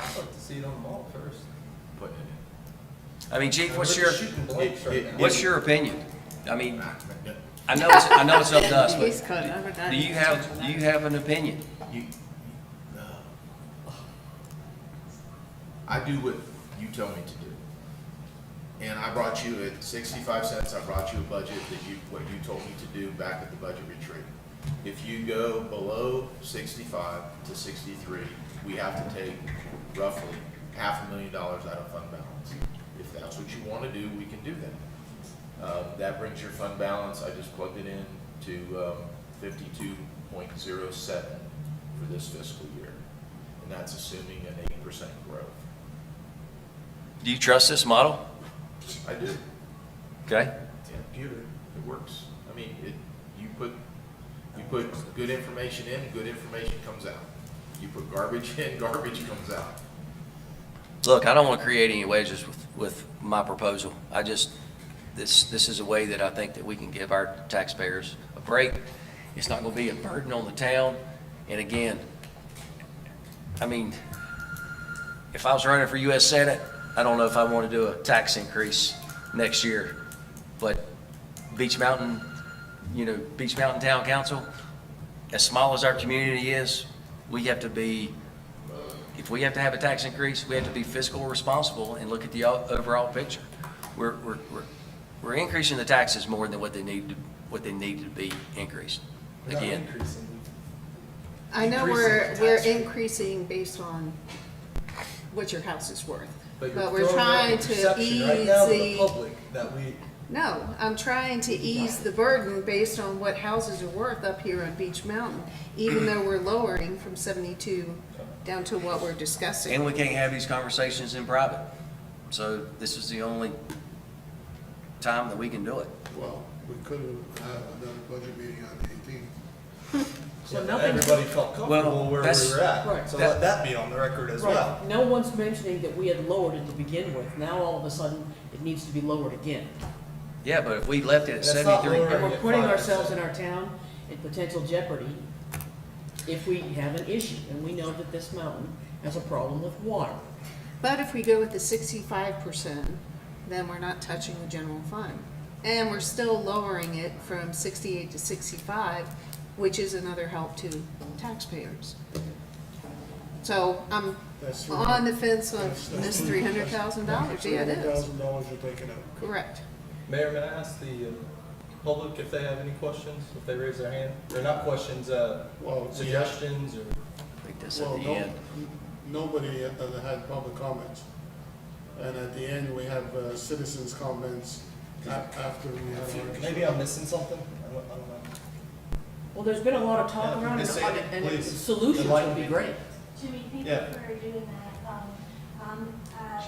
I'd like to see it on the model first. Putting it I mean, Chief, We're shooting blanks right now. what's your opinion? I mean, in. I know it's up to us, He's but cut over that. do you have an opinion? You, I do what you tell me to do. And I brought you at 65 cents, I brought you a budget that what you told me to do back at the budget retreat. If you go below 65 to 63, we have to take roughly $500,000 out of fund balance. If that's what you want to do, we can do that. That brings your fund balance, I just plugged it in to 52.07 for this fiscal year. And that's assuming an 8% growth. Do you trust this model? I do. Okay? It's a computer, it works. I mean, you put good information in, good information comes out. You put garbage in, garbage comes out. Look, I don't want to create any wedges with my proposal. This is a way that I think that we can give our taxpayers a break. It's not going to be a burden on the town. And again, I mean, if I was running for U.S. Senate, I don't know if I want to do a tax increase next year. But Beach Mountain Town Council, as small as our community is, we have to be, if we have to have a tax increase, we have to be fiscal responsible and look at the overall picture. We're increasing the taxes more than what they need to be increased. We're not Again, increasing. I know Increasing the we're tax rate. increasing based on what your house is worth. But But you're we're throwing out trying the to perception right now to the ease public that we, No, I'm trying to ease the burden based on what houses are worth up here on Beach Mountain, even though we're lowering from 72 down to what we're discussing. and we can't have these conversations in private. So this is the only time that we can do it. Well, we could have done a budget meeting on the 18th. So yeah, nothing- everybody felt Well, comfortable where we that's- were at. Right. So that- let that be on the record as well. Right, no one's mentioning that we had lowered it to begin with, now all of a sudden, it needs to be lowered again. Yeah, but if we left it at That's not 73, lowering And we're it putting 5%. ourselves in our town in potential jeopardy if we have an issue, and we know that this mountain has a problem with water. But if we go with the 65%, then we're not touching the general fund. And we're still lowering it from 68 to 65, which is another help to taxpayers. So I'm That's on the fence of that's this three- $300,000. Yeah, it is. $300,000 you're taking out. Correct. Mayor, may I ask the public if they have any questions, if they raise their hand? Or not questions, Well, suggestions, or? I think that's at Well, the no, end. nobody had public comments. And at the end, we have citizens' comments after we have our. Maybe I'm missing something, I don't know. Well, there's been a lot of talk Yeah, around it, just say it, and please. solutions Enlighten would be me. great. Jimmy, thank Yeah. you for doing that. I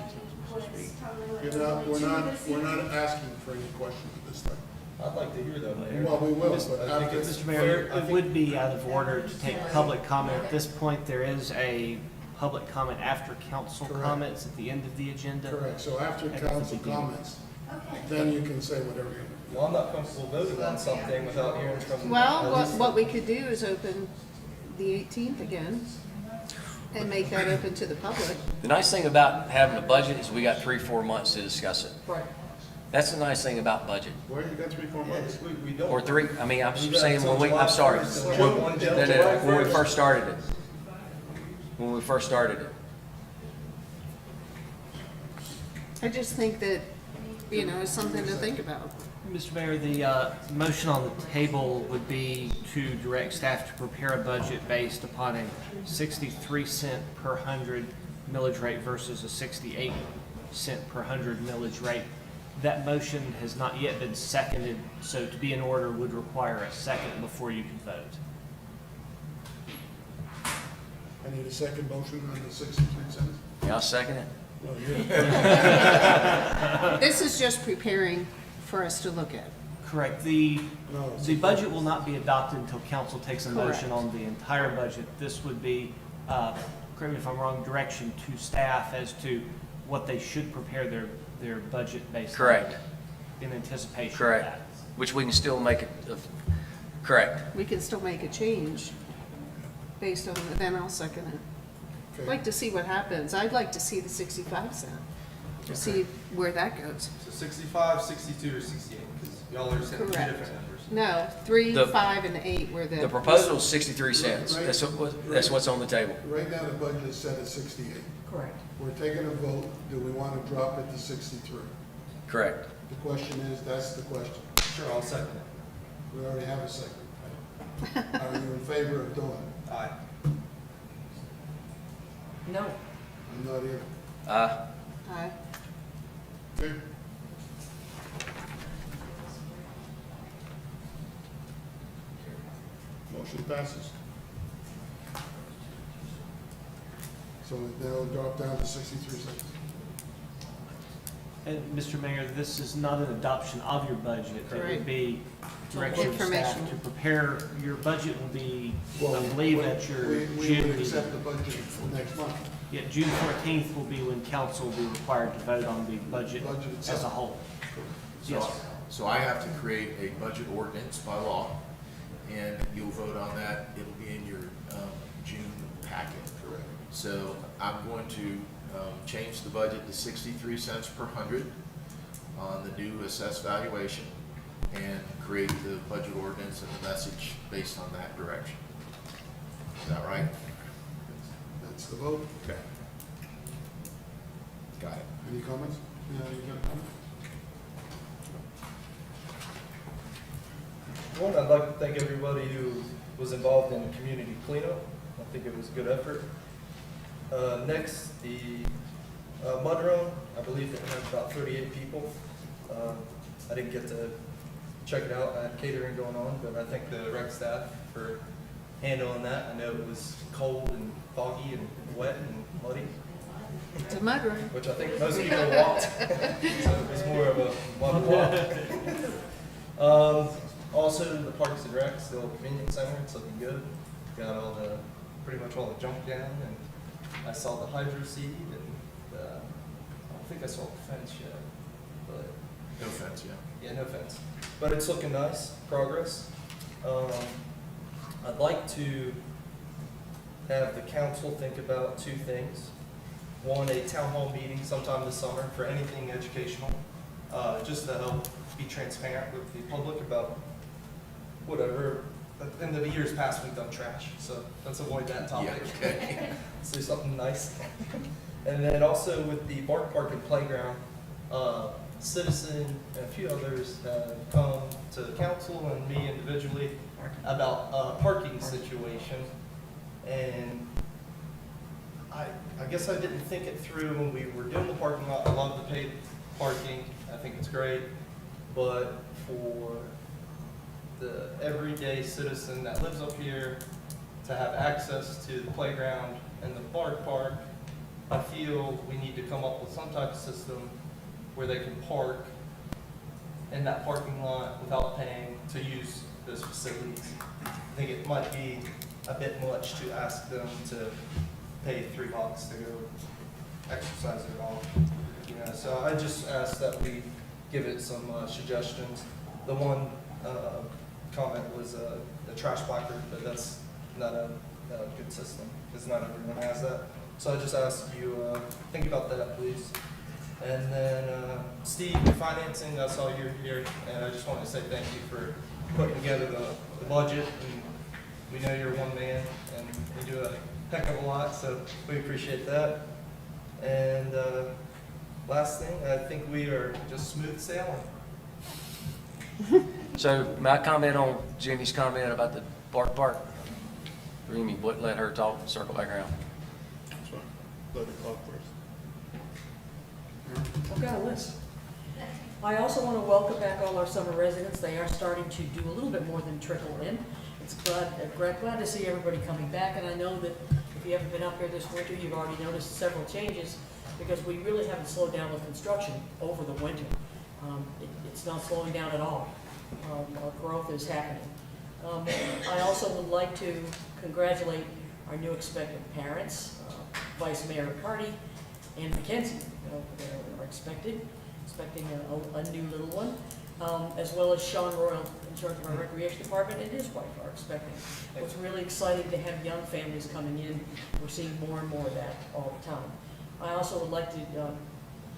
was totally We're looking not, forward to this we're not evening. asking for any questions at this time. I'd like to hear though, Mayor. Well, we will, Mis- but I think after. it's Mr. Mayor, it would be out of order to take public comment. At this point, there is a public comment after council Correct. comments at the end of the agenda. Correct, so after At the council beginning. comments, Okay. then you can say whatever you Well, I'm not comfortable voting on something without hearing from. Well, at what, least- what we could do is open the 18th again and make that open to the public. The nice thing about having a budget is we got 3-4 months to discuss it. Right. That's the nice thing about budget. Where you got 3-4 Yeah, months? we don't. Or 3, I mean, I'm You got saying until when we, I'm July sorry. 1st. When- July when we 1st. first started it. When we first started it. I just think that, you know, it's something to think about. Mr. Mayor, the motion on the table would be to direct staff to prepare a budget based upon a 63-cent per hundred millage rate versus a 68-cent per hundred millage rate. That motion has not yet been seconded, so to be in order would require a second before you can vote. I need a second motion on the 63 cents. Yeah, I'll second it. Well, yeah. This is just preparing for us to look at. Correct. The No, it's The budget will not be adopted until council takes a motion Correct. on the entire budget. This would be, correct me if I'm wrong, direction to staff as to what they should prepare their budget based on. Correct. In anticipation of Correct. that. Which we can still make it, correct. We can still make a change based on, then I'll second it. I'd okay. like to see what happens. I'd like to see the 65 cent, to see where that goes. So 65, 62, or 68, because y'all are saying two Correct. different numbers. No, 3, The- 5, and 8 were The proposal is 63 cents. That's what's on the table. Right now, the budget is set at 68. Correct. We're taking a vote, do we want to drop it to 63? Correct. The question is, that's the question. Sure, I'll second it. We already have a second. Are you in favor of doing it? Aye. No. I'm not either. Aye. Okay. Motion passes. So they'll drop down to 63 cents. And Mr. Mayor, this is not an adoption of your budget. It Correct. would be direction of staff Information. to prepare, your budget will be, Well, I believe, at your we June would meeting. accept the budget for next month. Yeah, June 14th will be when council will be required to vote on the budget Budget as itself. a whole. So, Yes, sir. so I have to create a budget ordinance by law, and you'll vote on that. It'll be in your June packet. Correct. So I'm going to change the budget to 63 cents per hundred on the new assessed valuation and create the budget ordinance and the message based on that direction. Is that right? That's the vote. Okay. Got it. Any comments? Yeah, you got a comment? One, I'd like to thank everybody who was involved in the community cleanup. I think it was a good effort. Next, the mudroom, I believe it had about 38 people. I didn't get to check it out, I had catering going on, but I thank the rec staff for handling that. I know it was cold and foggy and wet and muddy, It's a mudroom. which I think most people walked, so it was more of a mud walk. Also, the Parks and Rec, still a convenience center, it's looking good. Got pretty much all the junk down, and I saw the hydro seed, and I don't think I saw the fence yet, but No offense, yeah. Yeah, no offense. But it's looking nice, progress. I'd like to have the council think about two things. One, a town hall meeting sometime this summer for anything educational, just to help be transparent with the public about whatever. In the years past, we've done trash, so let's avoid that topic. Yeah, okay. Let's do something nice. And then also with the Park and Playground, Citizen and a few others have come to the council and me individually about a parking situation. And I guess I didn't think it through when we were doing the parking lot. I love the paid parking. I think it's great. But for the everyday citizen that lives up here to have access to the playground and the park, I feel we need to come up with some type of system where they can park in that parking lot without paying to use those facilities. I think it might be a bit much to ask them to pay $3 to go exercise their dog. You know, so I just ask that we give it some suggestions. The one comment was the trash placard, but that's not a good system because not everyone has that. So I just ask you think about that, please. And then Steve, financing, I saw you're here, and I just want to say thank you for putting together the budget. And we know you're one man, and you do a heck of a lot, so we appreciate that. And last thing, I think we are just smooth sailing. So my comment on Jimmy's comment about the bark. Or you mean let her talk and circle back around? That's fine. Let it talk first. I've got a list. I also want to welcome back all our summer residents. They are starting to do a little bit more than trickle in. It's glad to see everybody coming back, and I know that if you haven't been up here this winter, you've already noticed several changes because we really haven't slowed down with construction over the winter. It's not slowing down at all. Our growth is happening. I also would like to congratulate our new expectant parents, Vice Mayor Carney and Mackenzie. They are expecting a new little one, as well as Sean Royal in charge of our recreation department and his wife are expecting. It's really exciting to have young families coming in. We're seeing more and more of that all the time. I also would like to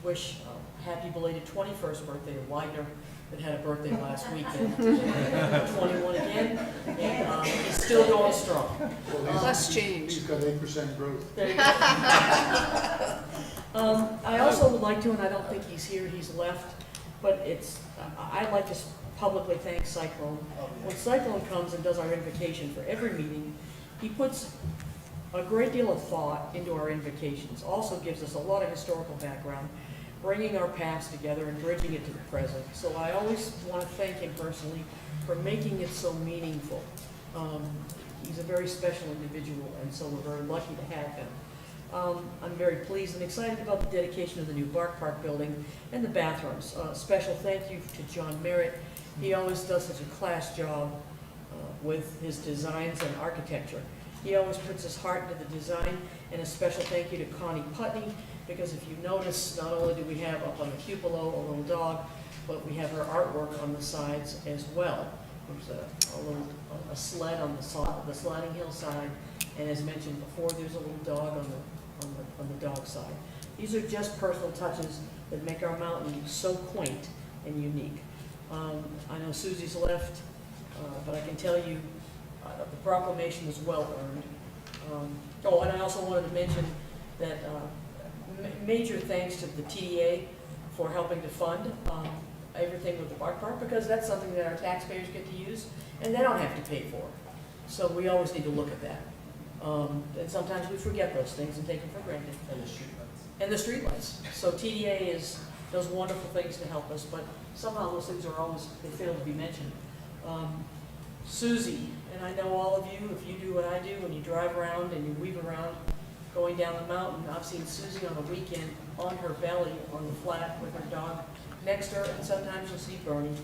wish happy belated 21st birthday to Widener that had a birthday last weekend. 21 again, and he's still going strong. Less change. He's got 8% growth. There you go. I also would like to, and I don't think he's here, he's left, but I'd like to publicly thank Cyclone. When Cyclone comes and does our invocation for every meeting, he puts a great deal of thought into our invocations, also gives us a lot of historical background, bringing our past together and bridging it to the present. So I always want to thank him personally for making it so meaningful. He's a very special individual, and so we're very lucky to have him. I'm very pleased and excited about the dedication of the new Bark Park building and the bathrooms. Special thank you to John Merritt. He always does such a class job with his designs and architecture. He always puts his heart into the design, and a special thank you to Connie Putney, because if you notice, not only do we have up on the cupola a little dog, but we have her artwork on the sides as well. There's a sled on the sliding hill side, and as mentioned before, there's a little dog on the dog side. These are just personal touches that make our mountain so quaint and unique. I know Susie's left, but I can tell you the proclamation was well earned. And I also wanted to mention that major thanks to the TDA for helping to fund everything with the Bark Park, because that's something that our taxpayers get to use and they don't have to pay for. So we always need to look at that. And sometimes we forget those things and take them for granted. And the streetlights. And the streetlights. So TDA does wonderful things to help us, but somehow those things they fail to be mentioned. Susie, and I know all of you, if you do what I do, when you drive around and you weave around going down the mountain, I've seen Susie on the weekend on her belly on the flat with her dog next to her, and sometimes you'll see Bernie,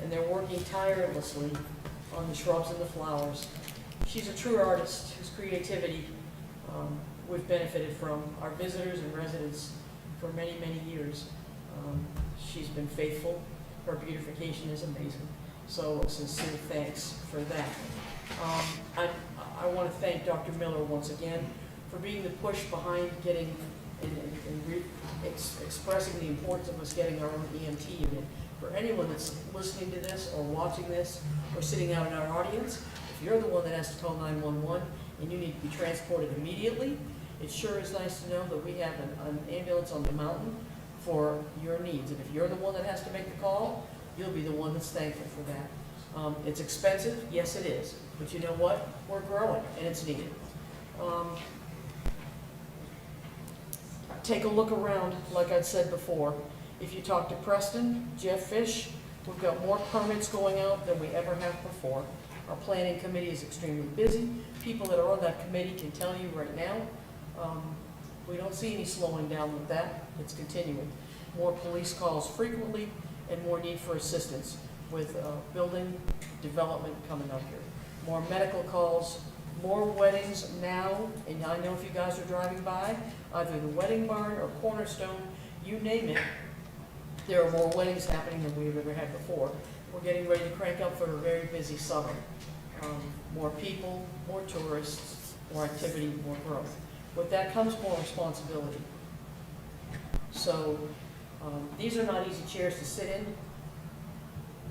and they're working tirelessly on the shrubs and the flowers. She's a true artist whose creativity we've benefited from, our visitors and residents, for many, many years. She's been faithful Her beautification is amazing. So sincere thanks for that. I want to thank Dr. Miller once again for being the push behind getting and expressing the importance of us getting our own EMT unit. For anyone that's listening to this or watching this or sitting out in our audience, if you're the one that has to call 911 and you need to be transported immediately, it sure is nice to know that we have an ambulance on the mountain for your needs. And if you're the one that has to make the call, you'll be the one that's thankful for that. It's expensive, yes it is, but you know what? We're growing and it's needed. Take a look around, like I'd said before. If you talk to Preston, Jeff Fish, we've got more permits going out than we ever have before. Our planning committee is extremely busy. People that are on that committee can tell you right now, we don't see any slowing down with that. It's continuing. More police calls frequently and more need for assistance with building development coming up here. More medical calls, more weddings now, and I know if you guys are driving by, either the Wedding Barn or Cornerstone, you name it, there are more weddings happening than we've ever had before. We're getting ready to crank up for a very busy summer. More people, more tourists, more activity, more growth. With that comes more responsibility. So these are not easy chairs to sit in,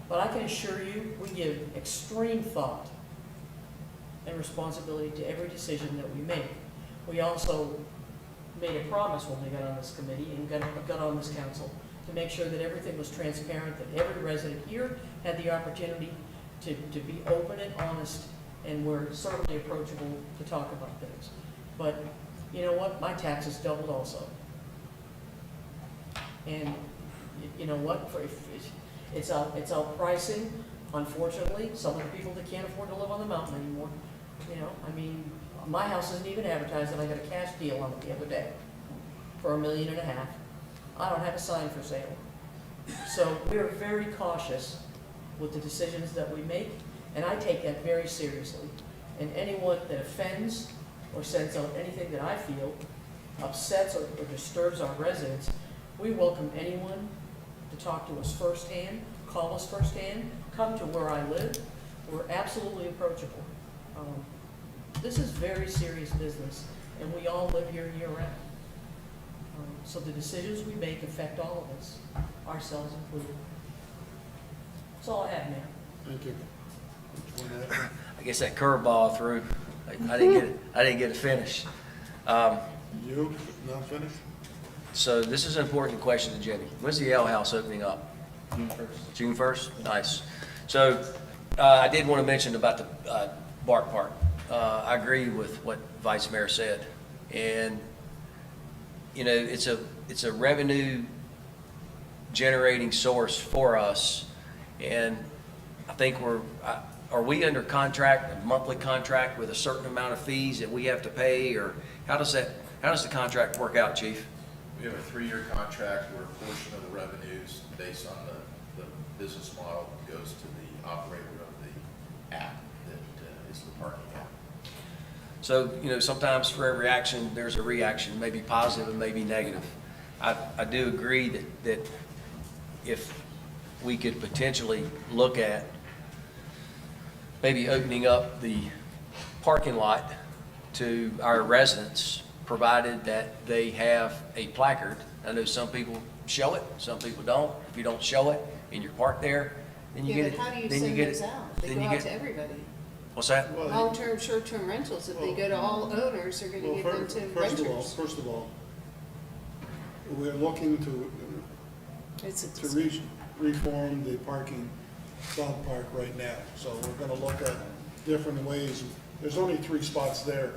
but I can assure you we give extreme thought and responsibility to every decision that we make. We also made a promise when we got on this committee and got on this council to make sure that everything was transparent, that every resident here had the opportunity to be open and honest, and we're certainly approachable to talk about things. But you know what? My taxes doubled also. And you know what? It's out pricing, unfortunately, some of the people that can't afford to live on the mountain anymore. You know, I mean, my house isn't even advertised, and I got a cash deal on it the other day for $1.5 million. I don't have a sign for sale. So we're very cautious with the decisions that we make, and I take that very seriously. And anyone that offends or sends out anything that I feel upsets or disturbs our residents, we welcome anyone to talk to us firsthand, call us firsthand, come to where I live. We're absolutely approachable. This is very serious business, and we all live here year-round. So the decisions we make affect all of us, ourselves included. That's all I have, Mayor. Thank you. I guess that curveball threw, I didn't get to finish. You not finished? So this is an important question to Jenny. When's the ale house opening up? June 1st. June 1st? Nice. So I did want to mention about the Bark Park. I agree with what Vice Mayor said. And, you know, it's a revenue generating source for us. And I think are we under contract, a monthly contract with a certain amount of fees that we have to pay, or how does the contract work out, Chief? We have a 3-year contract where a portion of the revenues based on the business model goes to the operator of the app that is the parking app. So, you know, sometimes for every action, there's a reaction, maybe positive and maybe negative. I do agree that if we could potentially look at maybe opening up the parking lot to our residents, provided that they have a placard. I know some people show it, some people don't. If you don't show it and you're parked there, then you get it. But how do you then send get those it- out? They then go you out get- to everybody. What's that? Well, Long-term, short-term rentals, if they go to all owners, they're gonna well, give them to renters. First of all, we're looking to It's to reform the parking dog park right now. So we're gonna look at different ways. There's only 3 spots there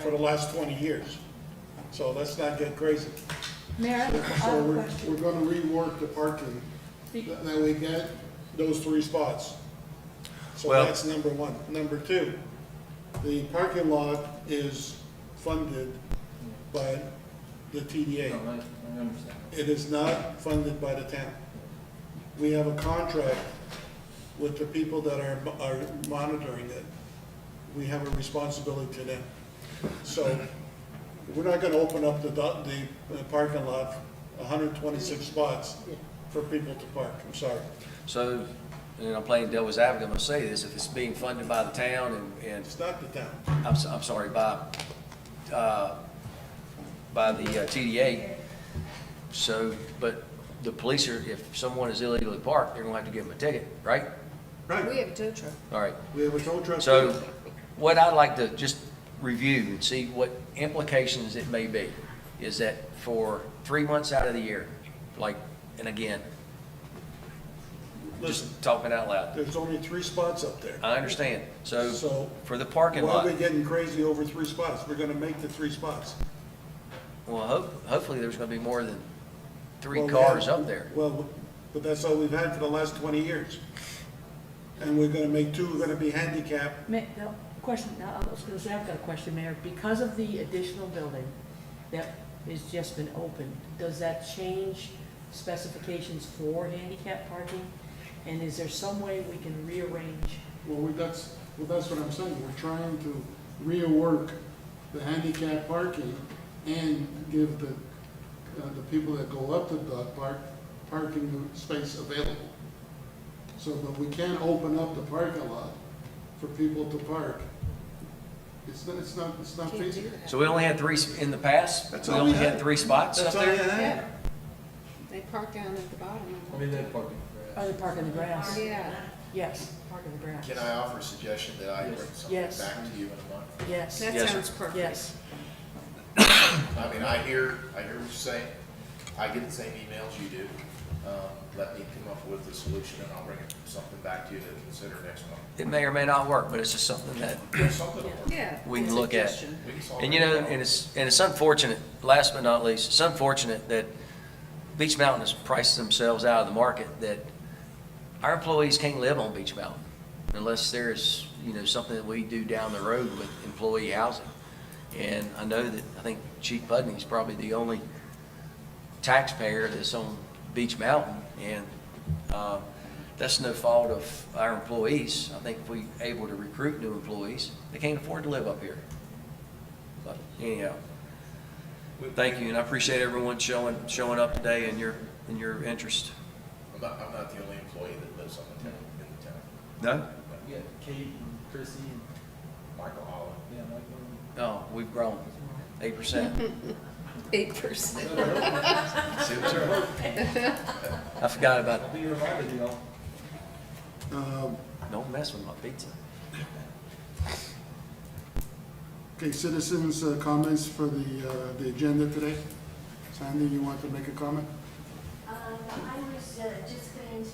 for the last 20 years. So let's not get crazy. Mayor, I have So a we're question. gonna rework the parking, that we get those 3 spots. So Well- that's number 1. Number 2, the parking lot is funded by the TDA. I understand. It is not funded by the town. We have a contract with the people that are monitoring it. We have a responsibility to them. So we're not gonna open up the parking lot, 126 spots for people to park, I'm sorry. So, and I'm playing devil's advocate, I'm gonna say this, if it's being funded by the town and It's not the town. I'm sorry, by the TDA. So, but the police are, if someone is illegally parked, they're gonna have to give them a ticket, right? We Right, have a tow truck. All right. we have a tow truck. So too. what I'd like to just review and see what implications it may be is that for 3 months out of the year, like, and again, Listen, just talking out loud. there's only 3 spots up there. I understand. So So for the parking why are lot, we getting crazy over 3 spots? We're gonna make the 3 spots. well, hopefully there's gonna be more than 3 Well, we cars have- up there. Well, but that's all we've had for the last 20 years. And we're gonna make 2 gonna be handicapped. No, question, I was gonna say, I've got a question, Mayor. Because of the additional building that has just been opened, does that change specifications for handicap parking? And is there some way we can rearrange? Well, that's what I'm saying. We're trying to rework the handicap parking and give the people that go up to the dog park, parking space available. So, but we can't open up the parking lot for people to park. It's not Can't do feasible. that. So we only had 3 in the past? That's We all only we had had. 3 spots up That's all you there? had. Yeah. They park down at the bottom. Are they parking in the grass? Yeah. Yes, park in the grass. Can I offer a suggestion that I bring something Yes. back to you in a month? Yes, That Yes, sir. sounds perfect. yes. I mean, I hear what you're saying. I get the same emails you do. Let me come up with a solution and I'll bring something back to you to consider next month. It may or may not work, but it's just something that Something to work. Yeah. we can good look at. suggestion. We can solve And you any know, problem. and it's unfortunate, last but not least, it's unfortunate that Beach Mountain has priced themselves out of the market, that our employees can't live on Beach Mountain unless there's, something that we do down the road with employee housing. And I know that, I think Chief Pudney's probably the only taxpayer that's on Beach Mountain, and that's no fault of our employees. I think if we able to recruit new employees, they can't afford to live up here. But anyhow, thank you, and I appreciate everyone showing up today and your interest. I'm not the only employee that lives on the town, in the town. No? Yeah, Kate and Chrissy and, Michael Holland. yeah, Michael. Oh, we've grown 8%. 8%. See what's up? I forgot about I'll be reminded, y'all. don't mess with my pizza. Okay, citizens' comments for the agenda today. Sandy, you want to make a comment? I was just going to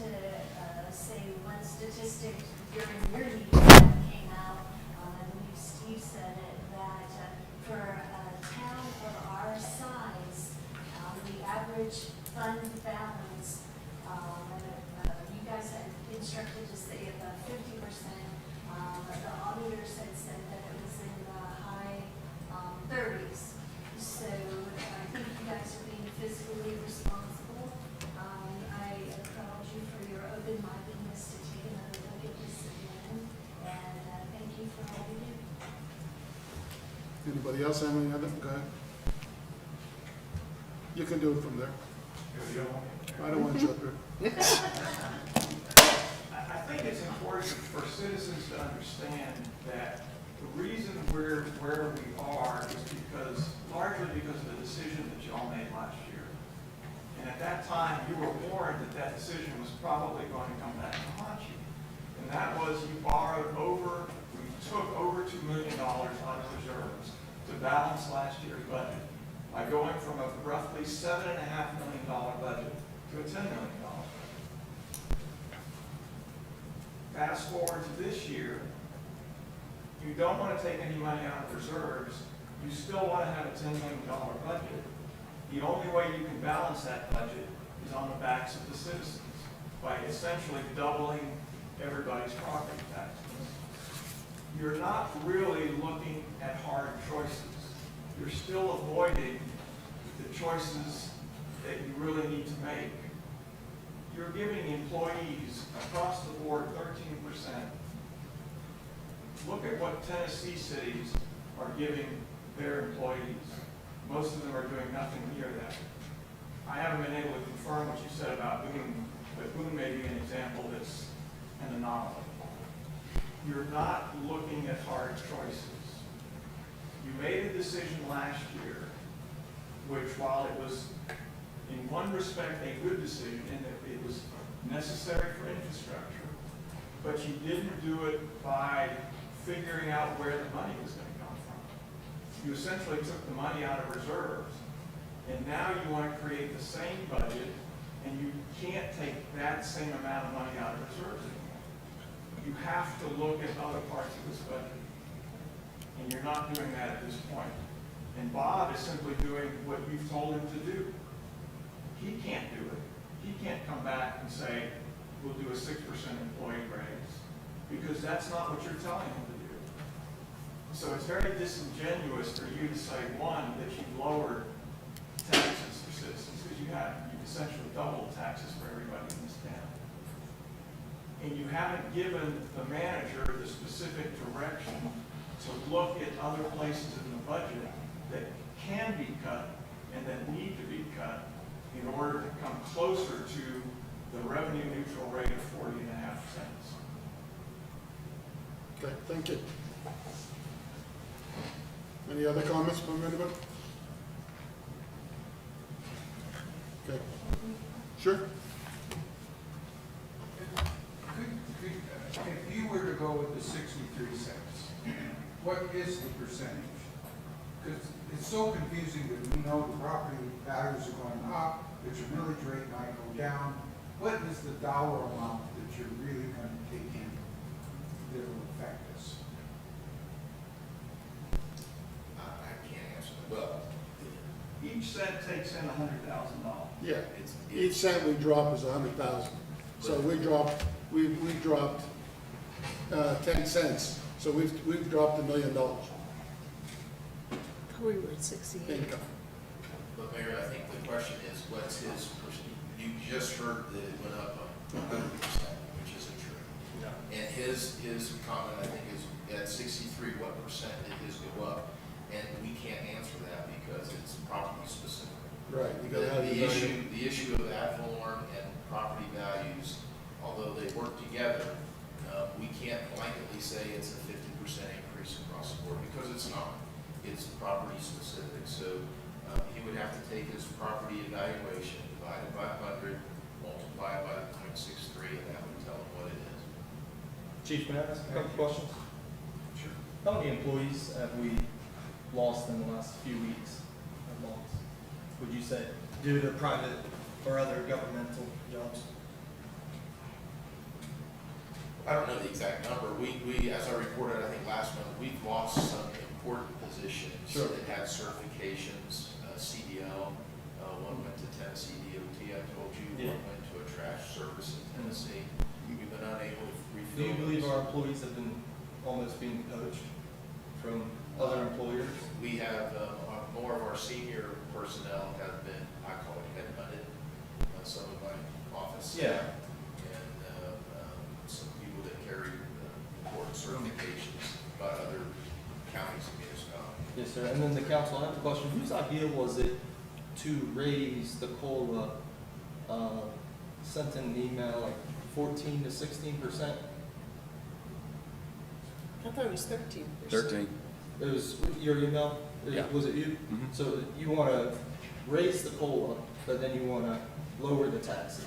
say one statistic during your meeting that came out, I believe Steve said it, that for a town of our size, the average fund balance, you guys had instructed to say about 50%. The auditors had said that it was in the high 30s. So I think you guys are being fiscally responsible. I applaud you for your open-mindedness to take another look at this again, and thank you for all you do. Anybody else have any other? Go ahead. You can do it from there. I don't want you up here. I think it's important for citizens to understand that the reason we're where we are is largely because of the decision that y'all made last year. And at that time, you were warned that that decision was probably going to come back to haunt you. And that was we took over $2 million out of reserves to balance last year's budget by going from a roughly $7.5 million budget to a $10 million budget. Fast forward to this year, you don't want to take any money out of reserves, you still want to have a $10 million budget. The only way you can balance that budget is on the backs of the citizens, by essentially doubling everybody's property taxes. You're not really looking at hard choices. You're still avoiding the choices that you really need to make. You're giving employees across the board 13%. Look at what Tennessee cities are giving their employees. Most of them are doing nothing near that. I haven't been able to confirm what you said about Boone, but Boone may be an example that's an anomaly. You're not looking at hard choices. You made a decision last year, which while it was in one respect a good decision in that it was necessary for infrastructure, but you didn't do it by figuring out where the money was going to come from. You essentially took the money out of reserves, and now you want to create the same budget, and you can't take that same amount of money out of reserves anymore. You have to look at other parts of this budget, and you're not doing that at this point. And Bob is simply doing what you've told him to do. He can't do it. He can't come back and say, we'll do a 6% employee raise, because that's not what you're telling him to do. So it's very disingenuous for you to say, one, that you've lowered taxes for citizens, because you have. You've essentially doubled taxes for everybody in this town. And you haven't given the manager the specific direction to look at other places in the budget that can be cut and that need to be cut in order to come closer to the revenue neutral rate of 40.5 cents. Okay, thank you. Any other comments from anybody? Okay, sure. If you were to go with the 63 cents, what is the percentage? Because it's so confusing that we know the property values are going up, that your millage rate might go down. What is the dollar amount that you're really going to take in that will affect this? I can't answer that. Well, Each cent takes in $100,000. Yeah, each cent we drop is 100,000. So we dropped 10 cents. So we've dropped $1 million We were at 68. income. but Mayor, I think the question is, what's his, you just heard that it went up 100%, which isn't true. And his comment, I think, is at 63, what percent did his go up? And we can't answer that because it's property specific. Right. You gotta have The your value. issue of ad valorem and property values, although they work together, we can't blanketly say it's a 50% increase across the board because it's not. It's property specific. So he would have to take his property evaluation, divide it by 100, multiply it by 0.63, and that would tell him what it is. Chief, may I ask a couple questions? Sure. How many employees have we lost in the last few weeks or months, would you say, due to private or other governmental jobs? I don't know the exact number. We, as I reported, I think last month, we've lost some important positions Sure. that had certifications, CDL. One went to Tennessee DOT, I told you. Yeah. One went to a trash service in Tennessee. We've been unable to Do refill. you believe those. our employees have been almost being poached from other employers? We have, more of our senior personnel have been, I call it headhunted, some of my office. Yeah. And some people that carry important certifications by other counties and municipalities. Yes, sir. And then the council, I have a question. Whose idea was it to raise the COLA, sent in an email like 14 to 16%? I thought it was 13%. 13. It was your email? Yeah. Was it you? Mhm. So you want to raise the COLA, but then you want to lower the taxes.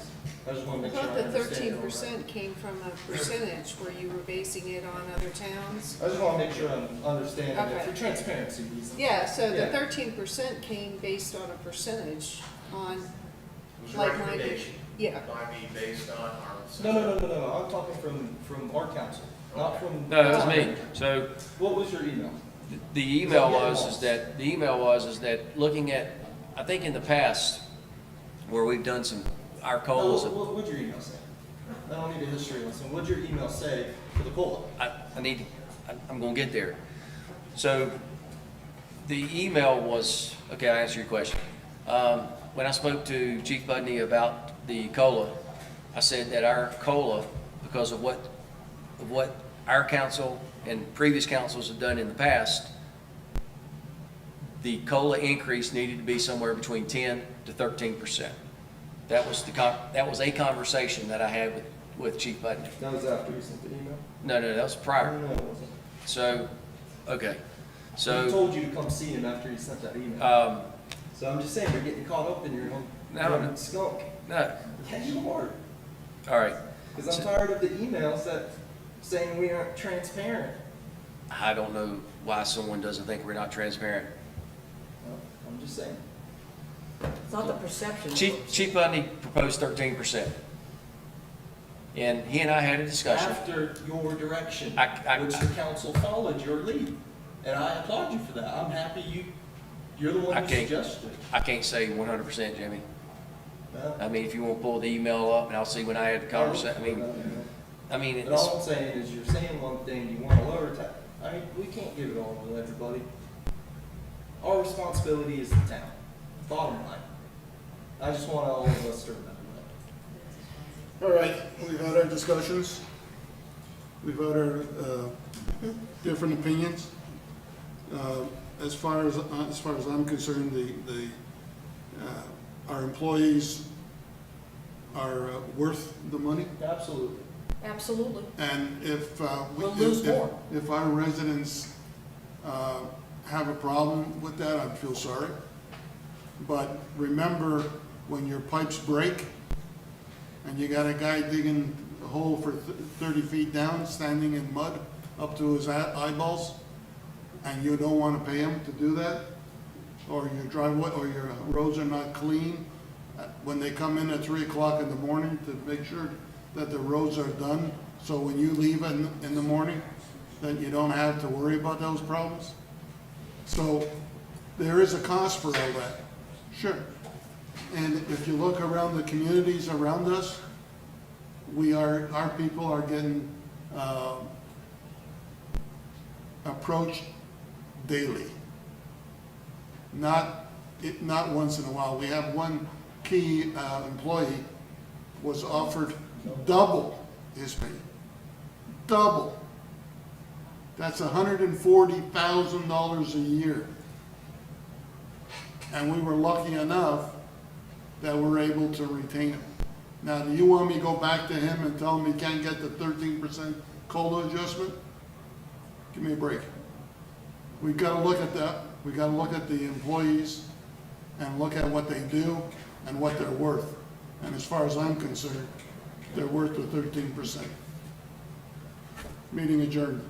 I just want to I make sure thought I the understand. it all right. 13% came from a percentage where you were basing it on other towns. I just want to make sure I'm understanding it Okay. for transparency reasons. Yeah, so the Yeah. 13% came based on a percentage on, It was a Like-minded. recommendation. yeah. By me, based on our. No. I'm talking from our council, not from. No, that was me. So What was your email? the email was is that looking at, I think in the past, where we've done our COLAs, What'd your email say? I don't need a history lesson. What'd your email say for the COLA? I'm gonna get there. So the email was, okay, I answer your question. When I spoke to Chief Budney about the COLA, I said that our COLA, because of what our council and previous councils have done in the past, the COLA increase needed to be somewhere between 10 to 13%. That was that was a conversation that I had with Chief Budden. That was after you sent the email? No, that was prior. No, it wasn't. So, okay. He So, told you to come see him after he sent that email. so So I'm just saying, you're getting caught up in your own No. skunk. no, Yeah, you are. all right. Because I'm tired of the emails that saying we aren't transparent. I don't know why someone doesn't think we're not transparent. Well, I'm just saying. It's not the perception. Chief Budden proposed 13%. And he and I had a discussion. After your direction, I- which the council followed your lead. And I applaud you for that. I'm happy you're the one who suggested it. I can't say 100%, Jimmy. Well, I mean, if you want to pull the email up and I'll see when I had the conversation, I mean, But all I'm saying is you're saying one thing, you want to lower tax. I mean, we can't give it all to everybody. Our responsibility is the town, bottom line. I just want all of us to remember that. All right, we've had our discussions. We've had our different opinions. As far as I'm concerned, our employees are worth the money. Absolutely. Absolutely. And if We'll lose more. if our residents have a problem with that, I feel sorry. But remember, when your pipes break and you got a guy digging a hole for 30 feet down, standing in mud up to his eyeballs, and you don't want to pay him to do that, or your driveway or your roads are not clean, when they come in at 3 o'clock in the morning to make sure that the roads are done, so when you leave in the morning, then you don't have to worry about those problems. So there is a cost for all that, sure. And if you look around the communities around us, our people are getting approached daily. Not once in a while. We have one key employee was offered double his pay. Double. That's $140,000 a year. And we were lucky enough that we're able to retain him. Now, do you want me to go back to him and tell him he can't get the 13% COLA adjustment? Give me a break. We've got to look at that. We've got to look at the employees and look at what they do and what they're worth. And as far as I'm concerned, they're worth the 13%. Meeting adjourned.